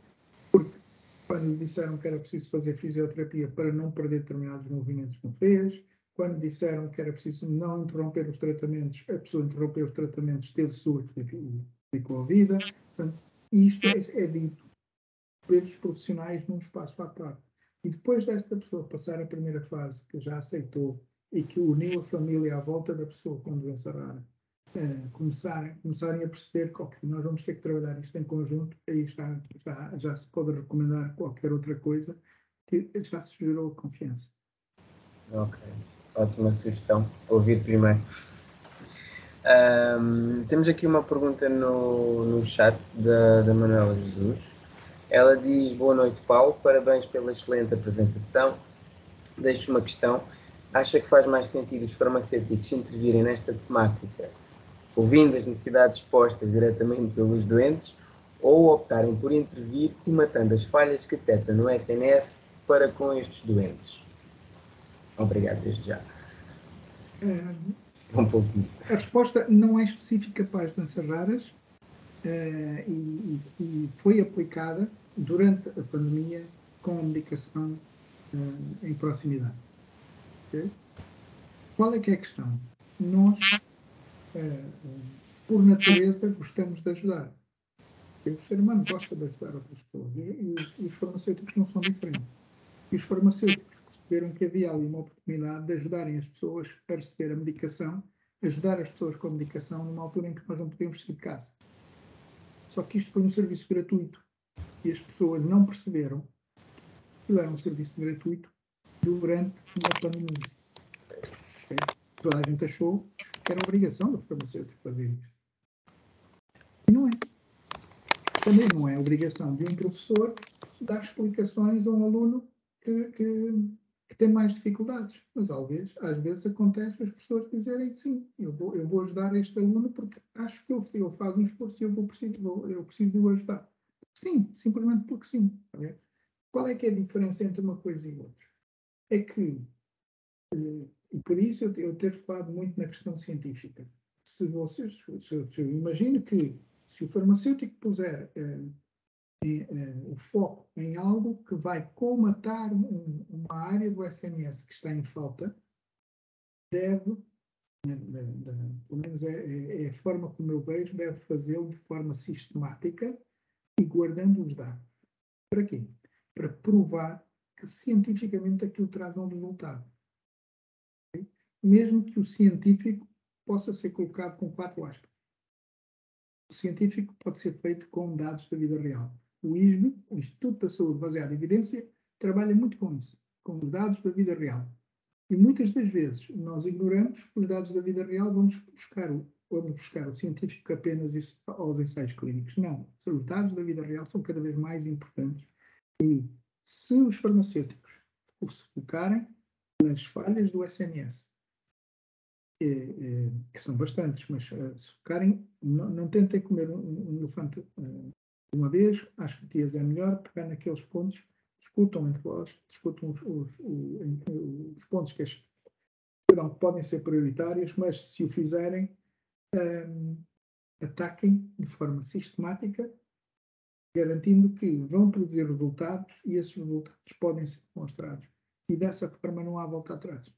B: Porque quando lhe disseram que era preciso fazer fisioterapia para não perder determinados movimentos, não fez. Quando disseram que era preciso não interromper os tratamentos, a pessoa interrompeu os tratamentos, teve surto e ficou a vida. Portanto, isto é dito pelos profissionais num espaço à parte. E depois desta pessoa passar a primeira fase, que já aceitou e que uniu a família à volta da pessoa com doença rara, começarem a perceber que nós vamos ter que trabalhar isto em conjunto, aí já se pode recomendar qualquer outra coisa, que já se gerou confiança.
A: Ok, ótima sugestão. Ouvir primeiro. Temos aqui uma pergunta no chat da Manuela Jesus. Ela diz: boa noite, Paulo, parabéns pela excelente apresentação. Deixo uma questão. Acha que faz mais sentido os farmacêuticos intervirem nesta temática, ouvindo as necessidades expostas diretamente pelos doentes, ou optarem por intervir e matando as falhas que detectam no SNS para com estes doentes? Obrigado, desde já. Um pouco disto.
B: A resposta não é específica para as doenças raras e foi aplicada durante a pandemia com a medicação em proximidade. Okay? Qual é que é a questão? Nós, por natureza, gostamos de ajudar. O ser humano gosta de ajudar outras pessoas e os farmacêuticos não são diferentes. E os farmacêuticos perceberam que havia ali uma oportunidade de ajudarem as pessoas a receber a medicação, ajudar as pessoas com a medicação numa altura em que nós não podíamos sair de casa. Só que isto foi um serviço gratuito e as pessoas não perceberam que era um serviço gratuito durante uma pandemia. Okay? Toda a gente achou que era obrigação do farmacêutico fazer isso. E não é. Também não é obrigação de um professor dar explicações a um aluno que tem mais dificuldades. Mas às vezes acontece os professores dizerem sim, eu vou ajudar este aluno porque acho que ele faz um esforço e eu preciso de o ajudar. Sim, simplesmente porque sim. Qual é que é a diferença entre uma coisa e outra? É que, e por isso eu ter falado muito na questão científica. Se eu imagino que se o farmacêutico puser o foco em algo que vai colmatar uma área do SNS que está em falta, deve, pelo menos é a forma como eu vejo, deve fazê-lo de forma sistemática e guardando os dados. Para quê? Para provar que cientificamente aquilo traz um resultado. Okay? Mesmo que o científico possa ser colocado com 4 aspas. O científico pode ser feito com dados da vida real. O ISB, o Instituto da Saúde Baseada em Evidência, trabalha muito com isso, com os dados da vida real. E muitas das vezes nós ignoramos os dados da vida real, vamos buscar o científico apenas aos ensaios clínicos. Não, os dados da vida real são cada vez mais importantes. E se os farmacêuticos se focarem nas falhas do SNS, que são bastantes, mas se focarem, não tentem comer um elefante de uma vez, às fatias é melhor, pegar naqueles pontos, discutam entre vós, discutam os pontos que podem ser prioritários, mas se o fizerem, ataquem de forma sistemática, garantindo que vão produzir resultados e esses resultados podem ser demonstrados. E dessa forma não há volta atrás.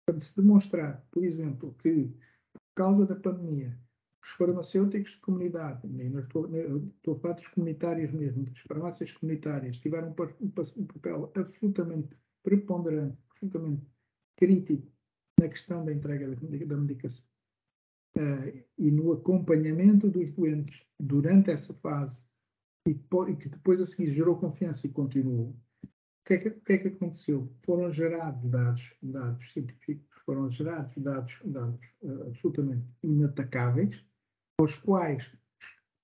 B: Portanto, se demonstrar, por exemplo, que por causa da pandemia, os farmacêuticos de comunidade, estou a falar dos comunitários mesmo, das farmácias comunitárias, tiveram um papel absolutamente preponderante, absolutamente crítico na questão da entrega da medicação e no acompanhamento dos doentes durante essa fase e que depois a seguir gerou confiança e continuou. O que é que aconteceu? Foram gerados dados científicos, foram gerados dados absolutamente inatacáveis, aos quais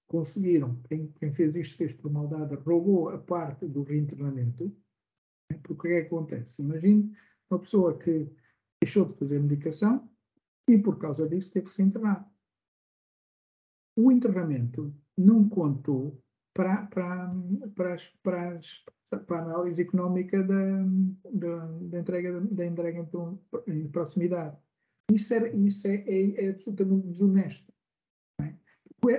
B: conseguiram, quem fez isto fez por maldade, roubou a parte do reinternamento. Porque o que é que acontece? Imagine uma pessoa que deixou de fazer medicação e por causa disso teve que se internar. O internamento não contou para a análise económica da entrega em proximidade. Isso é absolutamente desonesto.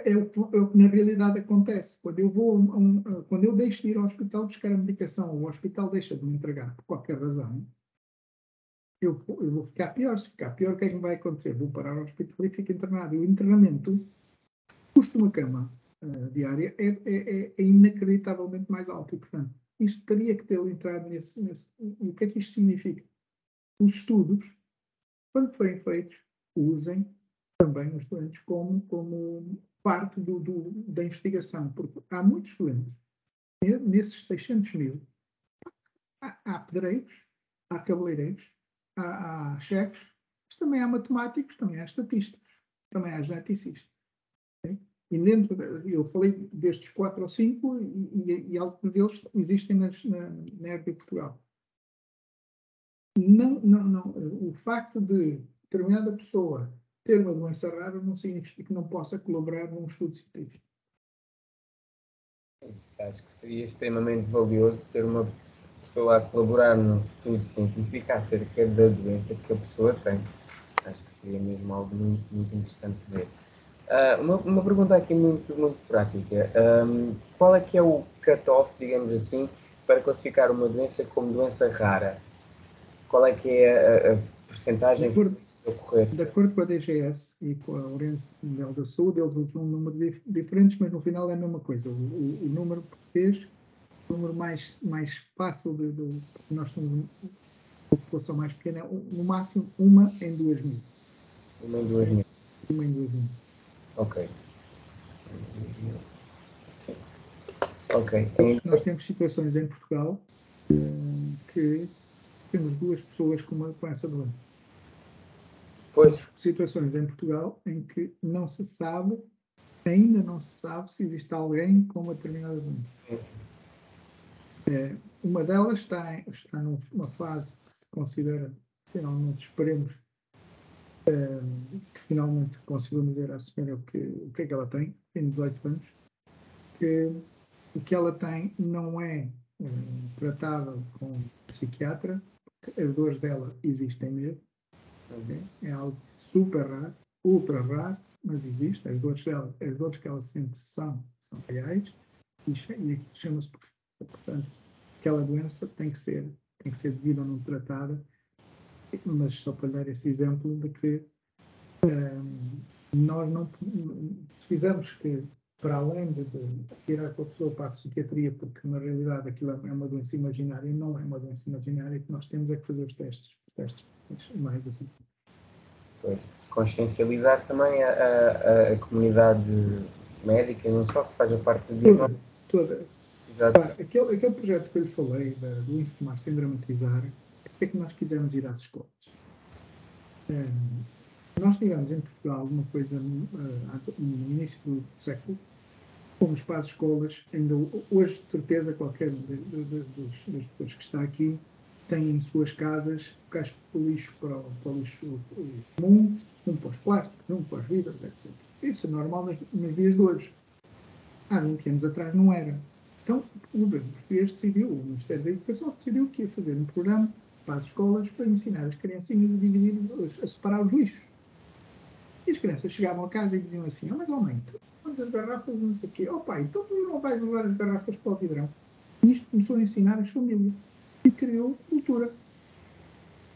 B: É o que na realidade acontece. Quando eu deixo de ir ao hospital buscar a medicação, o hospital deixa de me entregar por qualquer razão, eu vou ficar pior. Se ficar pior, o que é que vai acontecer? Vou parar ao hospital e fico internado. E o internamento custa uma cama diária é inacreditavelmente mais alto. E, portanto, isto teria que ter entrado nesse. E o que é que isto significa? Os estudos, quando forem feitos, usem também os doentes como parte da investigação, porque há muitos doentes. Nesses 600 mil, há pedreiros, há cabeleireiros, há chefes, mas também há matemáticos, também há estatistas, também há geneticistas. Okay? E eu falei destes 4 ou 5 e alguns deles existem na RD de Portugal. Não. O facto de determinada pessoa ter uma doença rara não significa que não possa colaborar num estudo científico.
A: Acho que seria extremamente valioso ter uma pessoa a colaborar num estudo científico acerca da doença que a pessoa tem. Acho que seria mesmo algo muito, muito interessante de ver. Uma pergunta aqui muito, muito prática. Qual é que é o cut-off, digamos assim, para classificar uma doença como doença rara? Qual é que é a percentagem que ocorrer?
B: De acordo com a DGS e com a Organização Mundial da Saúde, eles usam um número diferentes, mas no final é a mesma coisa. O número português, o número mais fácil nós temos uma população mais pequena, no máximo 1 em 2.000.
A: 1 em 2.000.
B: 1 em 2.000.
A: Ok. Sim. Ok.
B: Nós temos situações em Portugal que temos 2 pessoas com essa doença.
A: Pois.
B: Situações em Portugal em que ainda não se sabe se existe alguém com uma determinada doença. Uma delas está numa fase que se considera, finalmente esperemos, que finalmente consigamos ver à senhora o que é que ela tem 18 anos, que o que ela tem não é tratável com psiquiatra, porque as dores dela existem mesmo. É algo super raro, ultra raro, mas existe. As dores que ela sente são reais aqui chama-se, portanto, aquela doença tem que ser devida ou não tratada, mas só para dar esse exemplo de que nós não precisamos que, para além de tirar a pessoa para a psiquiatria, porque na realidade aquilo é uma doença imaginária, não é uma doença imaginária, que nós temos é que fazer os testes mais assim.
A: Consciencializar também a comunidade médica, não só que faz a parte do diagnóstico.
B: Toda.
A: Exato.
B: Aquele projeto que eu lhe falei, do informar sem dramatizar, é que nós quisemos ir às escolas. Nós tivemos em Portugal uma coisa no início do século, fomos para as escolas, ainda hoje de certeza qualquer das pessoas que está aqui tem em suas casas caixas de lixo para o lixo comum, um para os plásticos, um para os vidros, etc. Isso é normal nos dias de hoje. Há 20 anos atrás não era. Então o governo português decidiu, o Ministério da Educação decidiu que ia fazer um programa para as escolas para ensinar as criancinhas a dividir, a separar os lixos. E as crianças chegavam a casa e diziam assim: mas mãe, quantas garrafas, não sei o quê. Pai, então tu não vais levar as garrafas para o vidrão. E isto começou a ensinar as famílias. E criou cultura.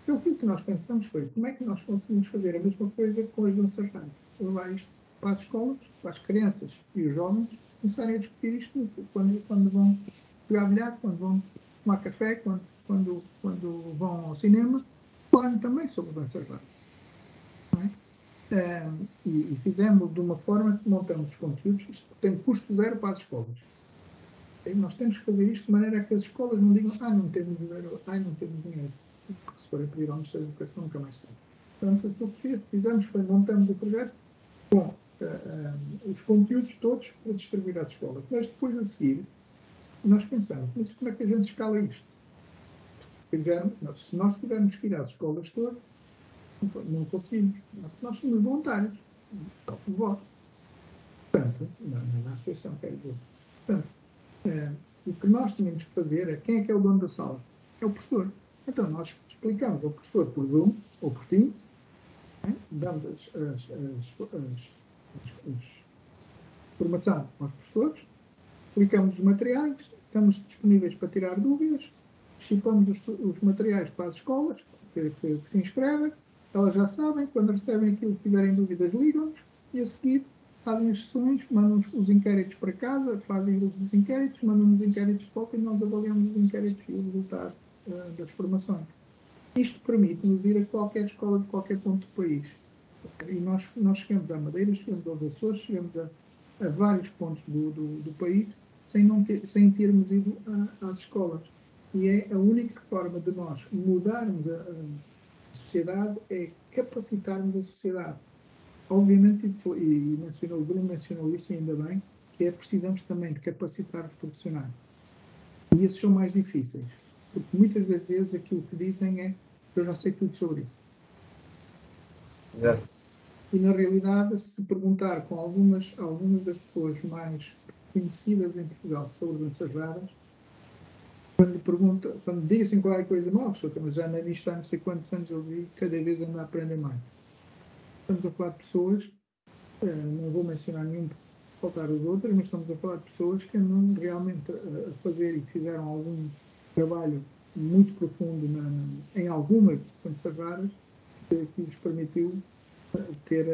B: Então aquilo que nós pensamos foi: como é que nós conseguimos fazer a mesma coisa com as doenças raras? Levar isto para as escolas, para as crianças e os jovens começarem a discutir isto quando vão jogar bilhar, quando vão tomar café, quando vão ao cinema, falarem também sobre doenças raras. E fizemos de uma forma que montamos os conteúdos, isto tem custo zero para as escolas. E nós temos que fazer isto de maneira a que as escolas não digam: não temos dinheiro, não temos dinheiro. Porque se forem pedir ao Ministério da Educação, nunca mais sai. Portanto, aquilo que fizemos foi montamos o projeto com os conteúdos todos para distribuir às escolas. Mas depois, a seguir, nós pensamos: mas como é que a gente escala isto? Se nós tivermos que ir às escolas todas, não conseguimos. Nós somos voluntários. Voto. Portanto, na associação, quer dizer. Portanto, o que nós tínhamos que fazer é: quem é que é o dono da sala? É o professor. Então, nós explicamos ao professor por Zoom ou por Teams, damos formação aos professores, explicamos os materiais, estamos disponíveis para tirar dúvidas, chipamos os materiais para as escolas que se inscrevem, elas já sabem, quando recebem aquilo que tiverem dúvidas, ligam-nos e a seguir fazem as sessões, mandam os inquéritos para casa, fazem os inquéritos, mandam-nos os inquéritos de volta e nós avaliamos os inquéritos e o resultado das formações. Isto permite-nos ir a qualquer escola de qualquer ponto do país. E nós chegamos à Madeira, chegamos aos Açores, chegamos a vários pontos do país sem termos ido às escolas. E é a única forma de nós mudarmos a sociedade, é capacitarmos a sociedade. Obviamente, e o Bruno mencionou isso, ainda bem, que precisamos também de capacitar os profissionais. E esses são mais difíceis, porque muitas das vezes aquilo que dizem é: eu já sei tudo sobre isso.
A: Exato.
B: E na realidade, se perguntar com algumas das pessoas mais conhecidas em Portugal sobre doenças raras, quando dizem qualquer coisa mal, mas já na vista há não sei quantos anos, eu vi, cada vez ando a aprender mais. Estamos a falar de pessoas, não vou mencionar nenhum para faltar os outros, mas estamos a falar de pessoas que andam realmente a fazer e fizeram algum trabalho muito profundo em algumas doenças raras, que lhes permitiu ter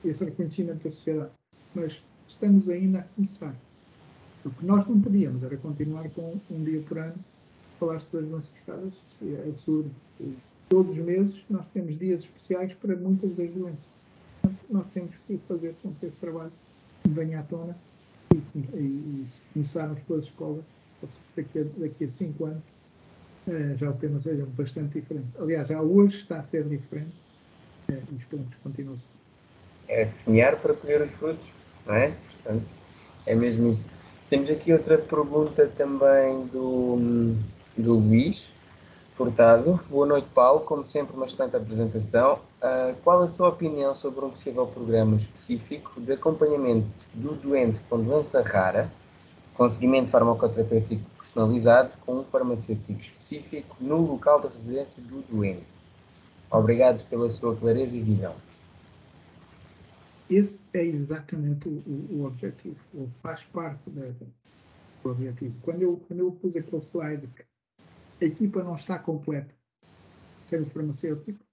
B: esse reconhecimento da sociedade. Mas estamos ainda a começar. O que nós não podíamos era continuar com um dia por ano a falar sobre as doenças raras. É absurdo. Todos os meses nós temos dias especiais para muitas das doenças. Portanto, nós temos que fazer com que esse trabalho venha à tona e se começarmos pelas escolas, daqui a 5 anos, já o tema seja bastante diferente. Aliás, já hoje está a ser diferente e esperamos que continue a ser.
A: É semear para colher os frutos, não é? Portanto, é mesmo isso. Temos aqui outra pergunta também do Luís Furtado. Boa noite, Paulo. Como sempre, uma excelente apresentação. Qual a sua opinião sobre um possível programa específico de acompanhamento do doente com doença rara, com seguimento farmacoterapêutico personalizado, com um farmacêutico específico no local de residência do doente? Obrigado pela sua clareza e visão.
B: esse é exatamente o objetivo, ou faz parte do objetivo. Quando eu pus aquele slide que a equipa não está completa sem o farmacêutico,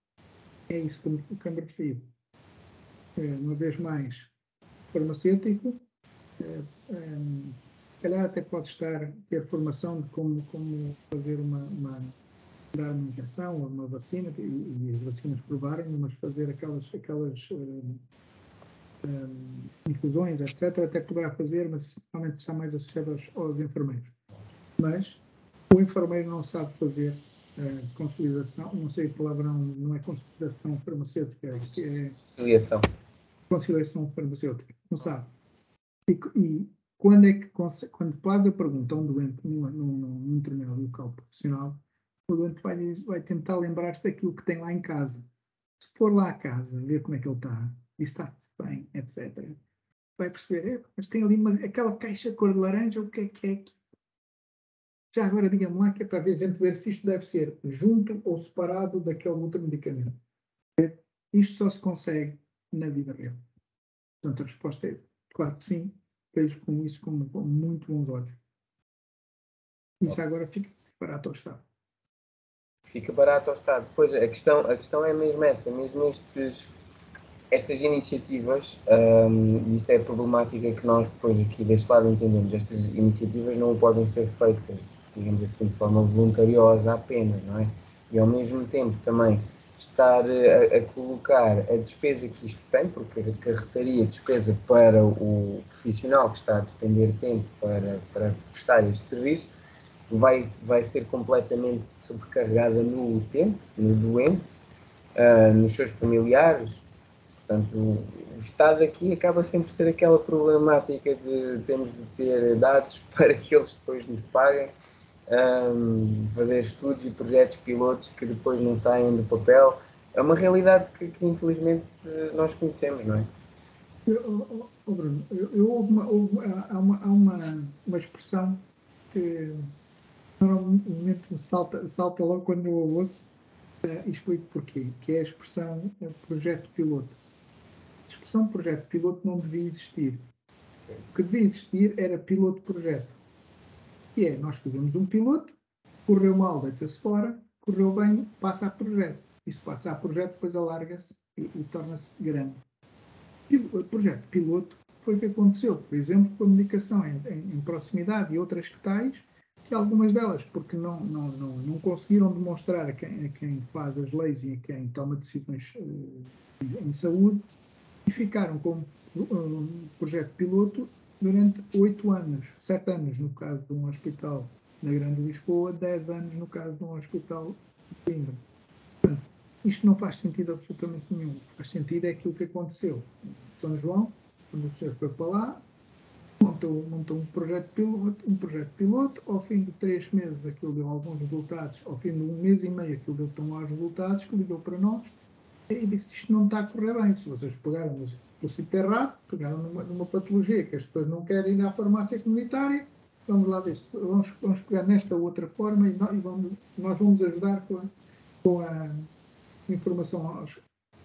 B: é isso que eu me refiro. Uma vez mais, farmacêutico, calhar até pode ter formação de como fazer dar uma injeção ou uma vacina, e as vacinas provarem, mas fazer aquelas infusões, etc., até poderá fazer, mas normalmente está mais associado aos enfermeiros. Mas o enfermeiro não sabe fazer conciliação, não sei a palavra, não é conciliação farmacêutica, é conciliação farmacêutica, não sabe. E quando faz a pergunta a um doente num determinado local profissional, o doente vai tentar lembrar-se daquilo que tem lá em casa. Se for lá a casa, ver como é que ele está, e está bem, etc., vai perceber, mas tem ali aquela caixa cor de laranja, o que é que é? Já agora, diga-me lá, que é para a gente ver se isto deve ser junto ou separado daquele outro medicamento. Isto só se consegue na vida real. Portanto, a resposta é, claro que sim, vejo com isso com muito bons olhos. E já agora fica barato ao Estado.
A: Fica barato ao Estado. Pois, a questão é mesmo essa, mesmo estas iniciativas, e isto é a problemática que nós depois aqui deste lado entendemos, estas iniciativas não podem ser feitas, digamos assim, de forma voluntariosa apenas, não é? E ao mesmo tempo também estar a colocar a despesa que isto tem, porque acarretaria despesa para o profissional que está a despender tempo para prestar este serviço, vai ser completamente sobrecarregada no utente, no doente, nos seus familiares. Portanto, o Estado aqui acaba sempre por ser aquela problemática de temos de ter dados para que eles depois nos paguem, fazer estudos e projetos pilotos que depois não saem do papel. É uma realidade que infelizmente nós conhecemos, não é?
B: Bruno, há uma expressão que normalmente me salta logo quando eu a ouço, e explico porquê, que é a expressão projeto piloto. A expressão projeto piloto não devia existir. O que devia existir era piloto-projeto. Que é, nós fazemos um piloto, correu mal, deita-se fora, correu bem, passa a projeto. E se passa a projeto, depois alarga-se e torna-se grande. O projeto piloto foi o que aconteceu, por exemplo, com a medicação em proximidade e outras que tais, que algumas delas, porque não conseguiram demonstrar a quem faz as leis e a quem toma decisões em saúde, e ficaram como projeto piloto durante 8 anos, 7 anos no caso de um hospital na Grande Lisboa, 10 anos no caso de um hospital de Coimbra. Portanto, isto não faz sentido absolutamente nenhum. O que faz sentido é aquilo que aconteceu em São João, quando o senhor foi para lá, montou um projeto piloto, ao fim de 3 meses aquilo deu alguns resultados, ao fim de 1 mês e meio aquilo deu tão maus resultados que ligou para nós e disse, isto não está a correr bem, se vocês pegaram no sítio errado, pegaram numa patologia que as pessoas não querem ir à farmácia comunitária, vamos lá ver, vamos pegar nesta outra forma e nós vamos ajudar com a informação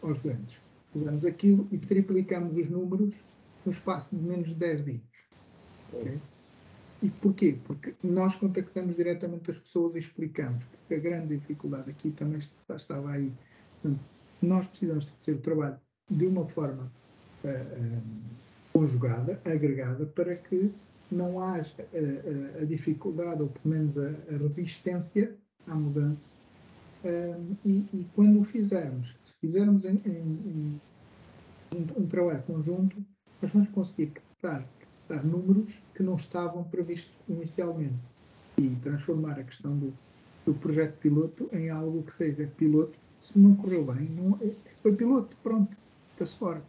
B: aos doentes. Fizemos aquilo e triplicamos os números no espaço de menos de 10 dias. Okay? E porquê? Porque nós contactamos diretamente as pessoas e explicamos, porque a grande dificuldade aqui também estava aí. Portanto, nós precisamos de fazer o trabalho de uma forma conjugada, agregada, para que não haja a dificuldade, ou pelo menos a resistência à mudança. E quando o fizermos, se fizermos um trabalho conjunto, nós vamos conseguir captar números que não estavam previstos inicialmente e transformar a questão do projeto piloto em algo que seja piloto. Se não correu bem, foi piloto, pronto, está-se fora.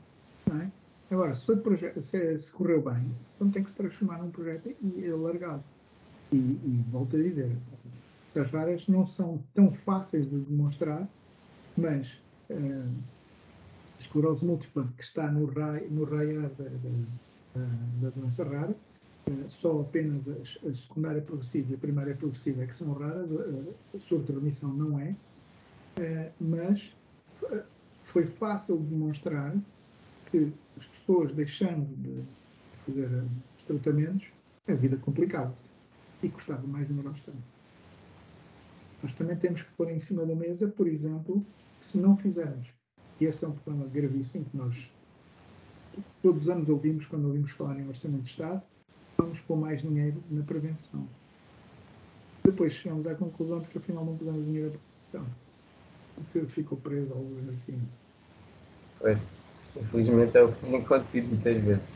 B: Não é? Agora, se correu bem, então tem que se transformar num projeto e alargado. E volto a dizer, as raras não são tão fáceis de demonstrar, mas a esclerose múltipla, que está no raiar da doença rara, só apenas a secundária progressiva e a primária progressiva é que são raras, a surto de remissão não é, mas foi fácil demonstrar que as pessoas deixando de fazer os tratamentos, a vida complicava-se e custava mais dinheiro ao Estado. Nós também temos que pôr em cima da mesa, por exemplo, que se não fizermos, e esse é um problema gravíssimo que nós todos os anos ouvimos, quando ouvimos falar em orçamento de Estado, vamos pôr mais dinheiro na prevenção. Depois chegamos à conclusão de que afinal não pusemos dinheiro na prevenção, porque ficou preso ao governo da finança.
A: Pois, infelizmente é o que tem acontecido muitas vezes.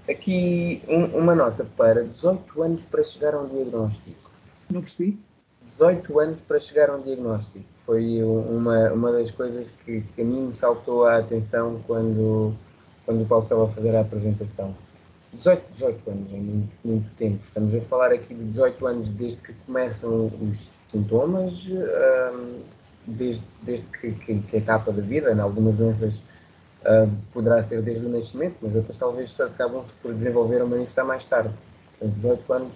A: Aqui uma nota para 18 anos para chegar a um diagnóstico.
B: Não percebi?
A: 18 anos para chegar a um diagnóstico. Foi uma das coisas que a mim me saltou a atenção quando o Paulo estava a fazer a apresentação. 18 anos é muito tempo. Estamos a falar aqui de 18 anos desde que começam os sintomas, desde que a etapa da vida, em algumas doenças poderá ser desde o nascimento, mas outras talvez só acabam por desenvolver ou manifestar mais tarde. Portanto, 18 anos,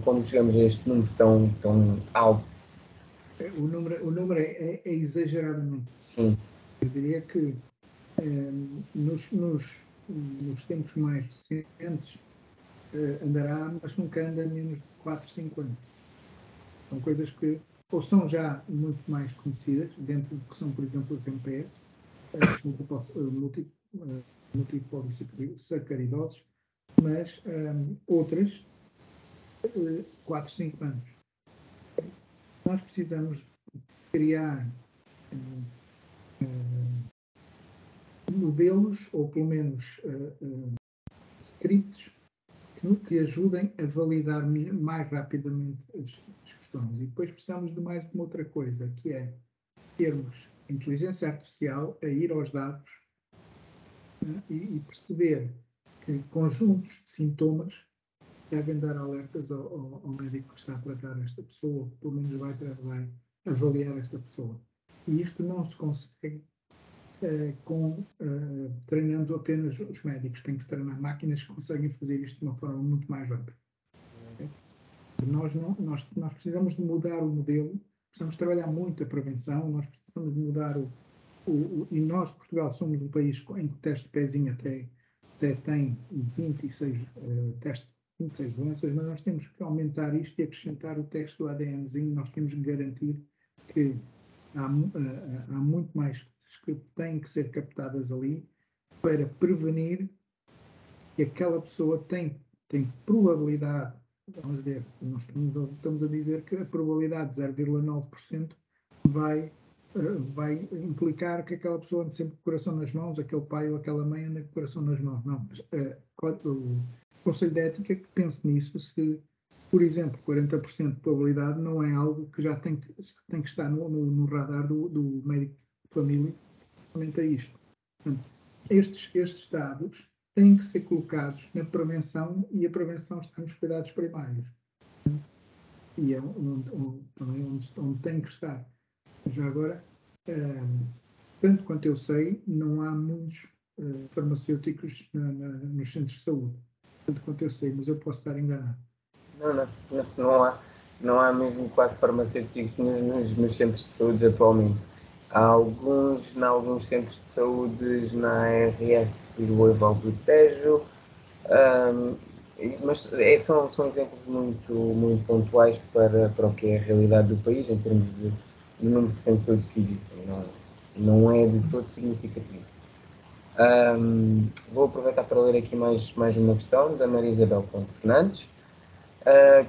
A: como chegamos a este número tão alto?
B: O número é exageradamente.
A: Sim.
B: Eu diria que nos tempos mais recentes andará, mas nunca anda menos de 4, 5 anos. São coisas que ou são já muito mais conhecidas, dentro do que são, por exemplo, as MPS, as multipolissacaridoses, mas outras 4, 5 anos. Nós precisamos criar modelos, ou pelo menos scripts, que ajudem a validar mais rapidamente as questões. E depois precisamos de mais uma outra coisa, que é termos inteligência artificial a ir aos dados e perceber que conjuntos de sintomas devem dar alertas ao médico que está a tratar esta pessoa, que pelo menos vai avaliar esta pessoa. E isto não se consegue treinando apenas os médicos. Tem que se treinar máquinas que conseguem fazer isto de uma forma muito mais rápida. Okay? Nós precisamos de mudar o modelo, precisamos trabalhar muito a prevenção, nós precisamos de mudar e nós, Portugal, somos um país em que o teste de pezinho até tem 26 testes, 26 doenças, mas nós temos que aumentar isto e acrescentar o teste do ADNzinho. Nós temos que garantir que há muito mais que têm que ser captadas ali para prevenir que aquela pessoa tem probabilidade, vamos ver, nós estamos a dizer que a probabilidade de 0,9% vai implicar que aquela pessoa ande sempre com o coração nas mãos, aquele pai ou aquela mãe anda com o coração nas mãos. Não, mas o Conselho de Ética que pense nisso, se, por exemplo, 40% de probabilidade não é algo que já tem que estar no radar do médico de família, realmente é isto. Portanto, estes dados têm que ser colocados na prevenção, e a prevenção está nos cuidados primários. E é também onde tem que estar. Já agora, tanto quanto eu sei, não há muitos farmacêuticos nos centros de saúde. Tanto quanto eu sei, mas eu posso estar enganado.
A: Não há mesmo quase farmacêuticos nos centros de saúde atualmente. Há alguns em alguns centros de saúde, na ARS do Oival do Tejo, mas são exemplos muito pontuais para o que é a realidade do país em termos de número de centros de saúde que existem. Não é de todo significativo. Vou aproveitar para ler aqui mais uma questão da Maria Isabel Ponte Fernandes.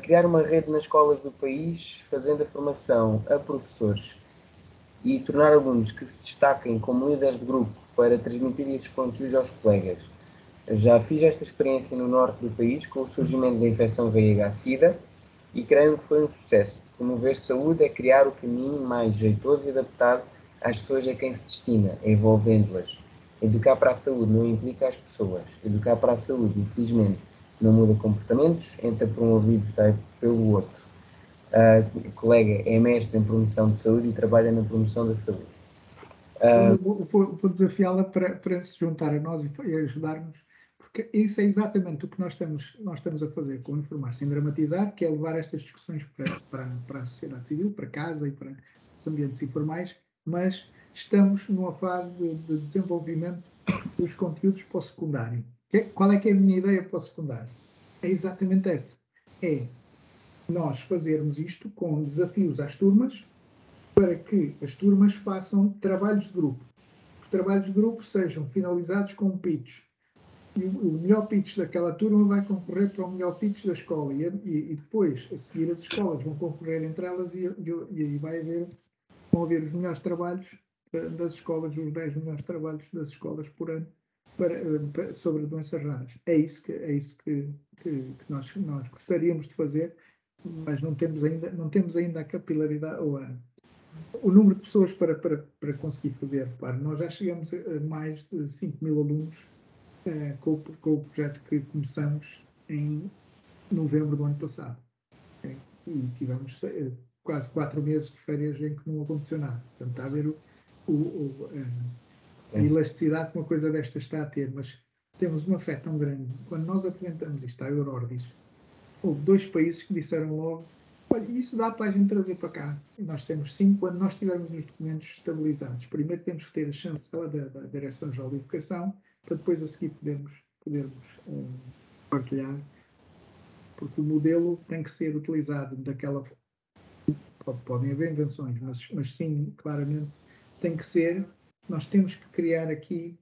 A: Criar uma rede nas escolas do país, fazendo a formação a professores e tornar alunos que se destaquem como líderes de grupo para transmitir esses conteúdos aos colegas. Já fiz esta experiência no norte do país com o surgimento da infecção VIH-Sida e creio que foi um sucesso. Promover saúde é criar o caminho mais jeitoso e adaptado às pessoas a quem se destina, envolvendo-as. Educar para a saúde não implica as pessoas. Educar para a saúde, infelizmente, não muda comportamentos, entra por um ouvido e sai pelo outro. O colega é mestre em promoção de saúde e trabalha na promoção da saúde.
B: Vou desafiá-la para se juntar a nós e ajudar-nos, porque isso é exatamente o que nós estamos a fazer com o Informar Sem Dramatizar, que é levar estas discussões para a sociedade civil, para casa e para os ambientes informais, mas estamos numa fase de desenvolvimento dos conteúdos para o secundário. Qual é que é a minha ideia para o secundário? É exatamente essa. É nós fazermos isto com desafios às turmas para que as turmas façam trabalhos de grupo. Os trabalhos de grupo sejam finalizados com um pitch. E o melhor pitch daquela turma vai concorrer para o melhor pitch da escola. E depois, a seguir, as escolas vão concorrer entre elas e vão haver os melhores trabalhos das escolas, os 10 melhores trabalhos das escolas por ano sobre doenças raras. É isso que nós gostaríamos de fazer, mas não temos ainda a capilaridade ou o número de pessoas para conseguir fazer. Claro, nós já chegamos a mais de 5.000 alunos com o projeto que começamos em novembro do ano passado. E tivemos quase 4 meses de férias em que não aconteceu nada. Portanto, está a ver a elasticidade que uma coisa desta está a ter, mas temos uma fé tão grande. Quando nós apresentamos isto à Eurordis, houve 2 países que disseram logo: olha, isso dá para a gente trazer para cá. E nós temos 5 quando nós tivermos os documentos estabilizados. Primeiro temos que ter a chancela da Direção-Geral de Educação, para depois a seguir podermos partilhar, porque o modelo tem que ser utilizado daquela forma. Podem haver invenções, mas sim, claramente, tem que ser. Nós temos que criar aqui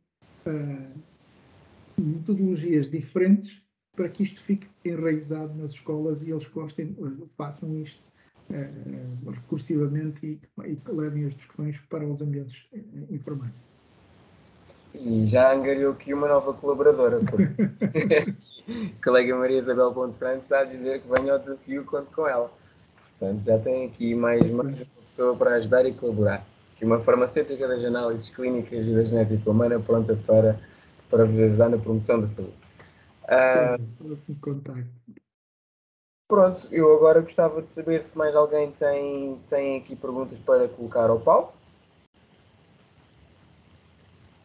B: metodologias diferentes para que isto fique enraizado nas escolas e eles façam isto recursivamente e levem as discussões para os ambientes informáticos.
A: E já angariou aqui uma nova colaboradora, porque a colega Maria Isabel Ponte Franco está a dizer que venha ao desafio, conto com ela. Portanto, já tem aqui mais uma pessoa para ajudar e colaborar. Aqui uma farmacêutica das análises clínicas e da genética humana pronta para vos ajudar na promoção da saúde. Pronto, eu agora gostava de saber se mais alguém tem aqui perguntas para colocar ao Paulo.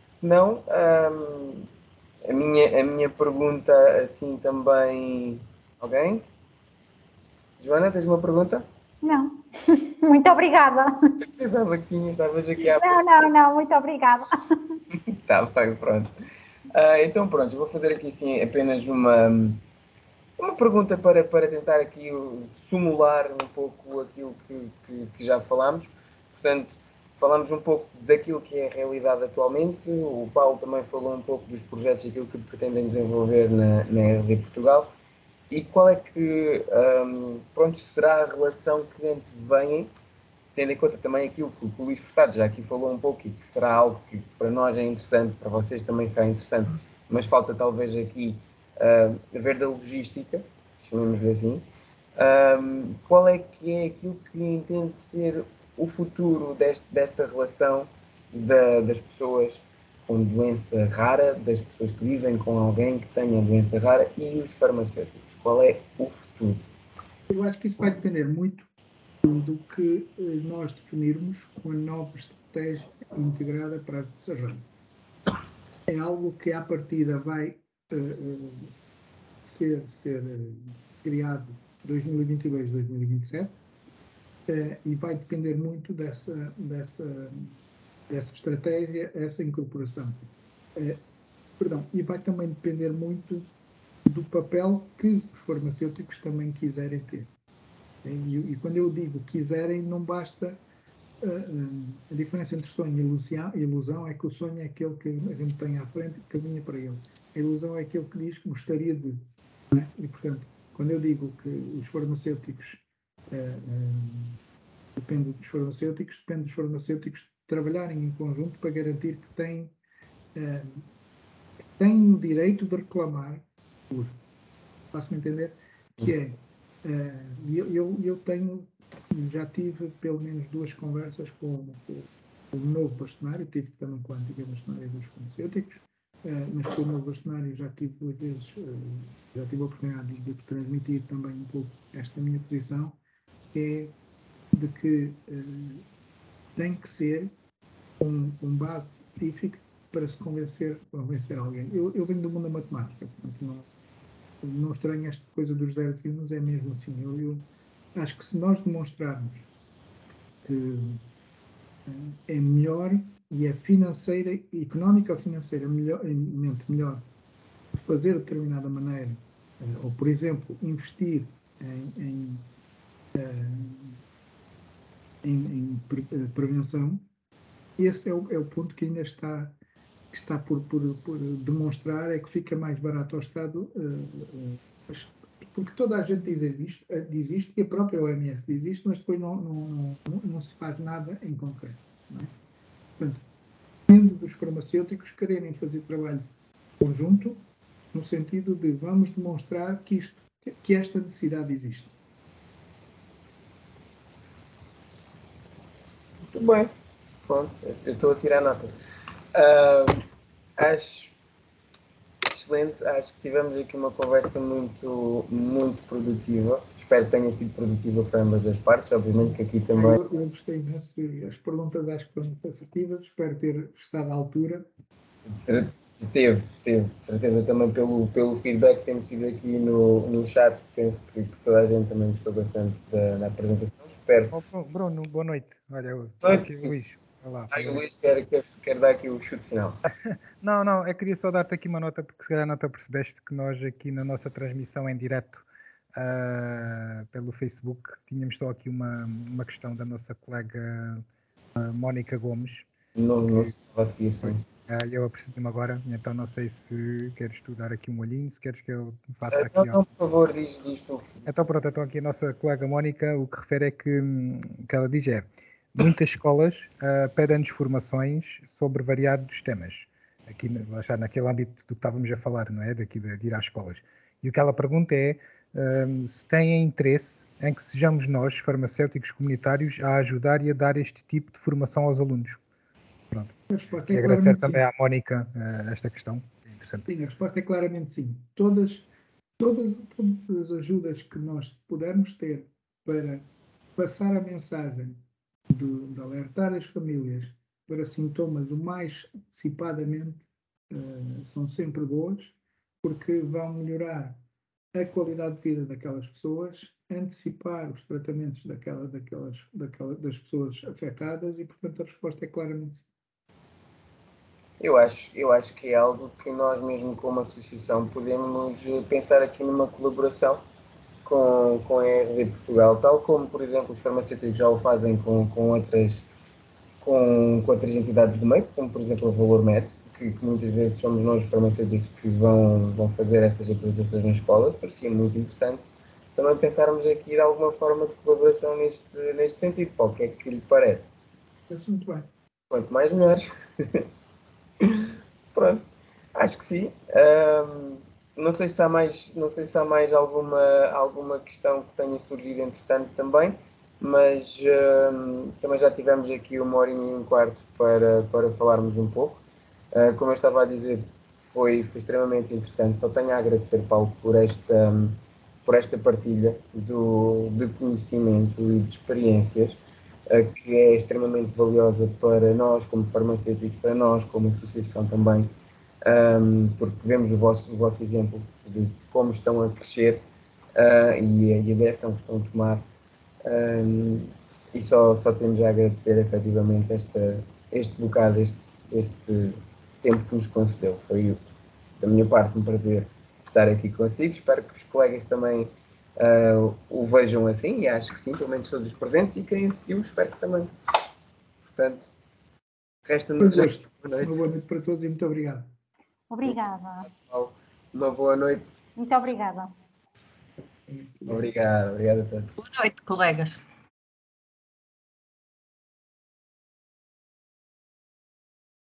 A: Se não, a minha pergunta assim também... Alguém? Joana, tens uma pergunta?
C: Não. Muito obrigada.
A: Pensava que tinhas, estavas aqui a
C: Não, muito obrigada.
A: Está bem, pronto. Então pronto, eu vou fazer aqui assim apenas uma pergunta para tentar aqui simular um pouco aquilo que já falámos. Portanto, falámos um pouco daquilo que é a realidade atualmente. O Paulo também falou um pouco dos projetos e aquilo que pretendem desenvolver na RD Portugal. E qual é que pronto, será a relação que antevêm, tendo em conta também aquilo que o Luís Furtado já aqui falou um pouco e que será algo que para nós é interessante, para vocês também será interessante, mas falta talvez aqui ver da logística, chamemos-lhe assim. Qual é que é aquilo que entende ser o futuro desta relação das pessoas com doença rara, das pessoas que vivem com alguém que tenha doença rara e os farmacêuticos? Qual é o futuro?
B: Eu acho que isso vai depender muito do que nós definirmos com a nova estratégia integrada para a doença rara. É algo que à partida vai ser criado 2022-2027 e vai depender muito dessa estratégia, essa incorporação. E vai também depender muito do papel que os farmacêuticos também quiserem ter. E quando eu digo quiserem, não basta... a diferença entre sonho e ilusão é que o sonho é aquele que a gente tem à frente e caminha para ele. A ilusão é aquele que diz que gostaria de... Não é? E, portanto, quando eu digo que os farmacêuticos... depende dos farmacêuticos trabalharem em conjunto para garantir que têm o direito de reclamar por... Faço-me entender? Que é... eu já tive pelo menos 2 conversas com o novo bastonário, tive também com a antiga bastonária dos farmacêuticos, mas com o novo bastonário já tive 2 vezes, já tive a oportunidade de transmitir também um pouco esta minha posição, é de que tem que ser com base científica para se convencer alguém. Eu venho do mundo da matemática, portanto não estranho esta coisa dos zeros e unos, é mesmo assim. Eu acho que se nós demonstrarmos que é melhor e é financeira, económica ou financeiramente melhor fazer de determinada maneira, ou, por exemplo, investir em prevenção, esse é o ponto que ainda está por demonstrar, é que fica mais barato ao Estado, porque toda a gente diz isto, e a própria OMS diz isto, mas depois não se faz nada em concreto. Não é? Portanto, depende dos farmacêuticos quererem fazer trabalho conjunto, no sentido de vamos demonstrar que esta necessidade existe.
A: Muito bem. Pronto, eu estou a tirar nota. Acho excelente. Acho que tivemos aqui uma conversa muito, muito produtiva. Espero que tenha sido produtiva para ambas as partes. Obviamente que aqui também...
B: Eu gostei imenso. As perguntas acho que foram assertivas. Espero ter estado à altura.
A: Esteve. Certeza também pelo feedback que temos tido aqui no chat. Penso que toda a gente também gostou bastante da apresentação. Espero.
D: Bruno, boa noite. Olha, aqui o Luís. Olá.
A: O Luís quer dar aqui o chute final.
D: Não, eu queria só dar-te aqui uma nota, porque se calhar não te apercebeste que nós aqui na nossa transmissão em direto pelo Facebook tínhamos só aqui uma questão da nossa colega Mónica Gomes.
A: Não se conseguia isso.
D: Eu apercebi-me agora, então não sei se queres tu dar aqui um olhinho, se queres que eu faça aqui...
A: Não, por favor, diz tu.
D: Então pronto, então aqui a nossa colega Mónica, o que refere é que ela diz muitas escolas pedem-nos formações sobre variados temas. Aqui, lá está, naquele âmbito do que estávamos a falar, não é? Daqui de ir às escolas. E o que ela pergunta é se têm interesse em que sejamos nós, farmacêuticos comunitários, a ajudar e a dar este tipo de formação aos alunos. Pronto. E agradecer também à Mónica esta questão. É interessante.
B: Sim, a resposta é claramente sim. Todas as ajudas que nós pudermos ter para passar a mensagem de alertar as famílias para sintomas o mais antecipadamente são sempre boas, porque vão melhorar a qualidade de vida daquelas pessoas, antecipar os tratamentos das pessoas afetadas e, portanto, a resposta é claramente sim.
A: Eu acho que é algo que nós mesmo como associação podemos pensar aqui numa colaboração com a RD Portugal, tal como, por exemplo, os farmacêuticos já o fazem com outras entidades do meio, como, por exemplo, a Valor Med, que muitas vezes somos nós os farmacêuticos que vão fazer essas apresentações na escola. Parecia muito interessante também pensarmos aqui de alguma forma de colaboração neste sentido. Qual que é que lhe parece?
B: Parece muito bem.
A: Quanto mais, melhor. Pronto, acho que sim. Não sei se há mais alguma questão que tenha surgido entretanto também, mas também já tivemos aqui 1h15 para falarmos um pouco. Como eu estava a dizer, foi extremamente interessante. Só tenho a agradecer, Paulo, por esta partilha de conhecimento e de experiências, que é extremamente valiosa para nós como farmacêuticos, para nós como associação também, porque vemos o vosso exemplo de como estão a crescer e a direção que estão a tomar, e só temos a agradecer efetivamente este bocado, este tempo que nos concedeu. Foi da minha parte um prazer estar aqui consigo. Espero que os colegas também o vejam assim, e acho que sim, pelo menos todos os presentes, e quem assistiu, espero que também. Portanto, resta-nos
B: uma boa noite para todos e muito obrigado.
C: Obrigada.
A: Uma boa noite.
C: Muito obrigada.
A: Obrigado a todos.
E: Boa noite, colegas.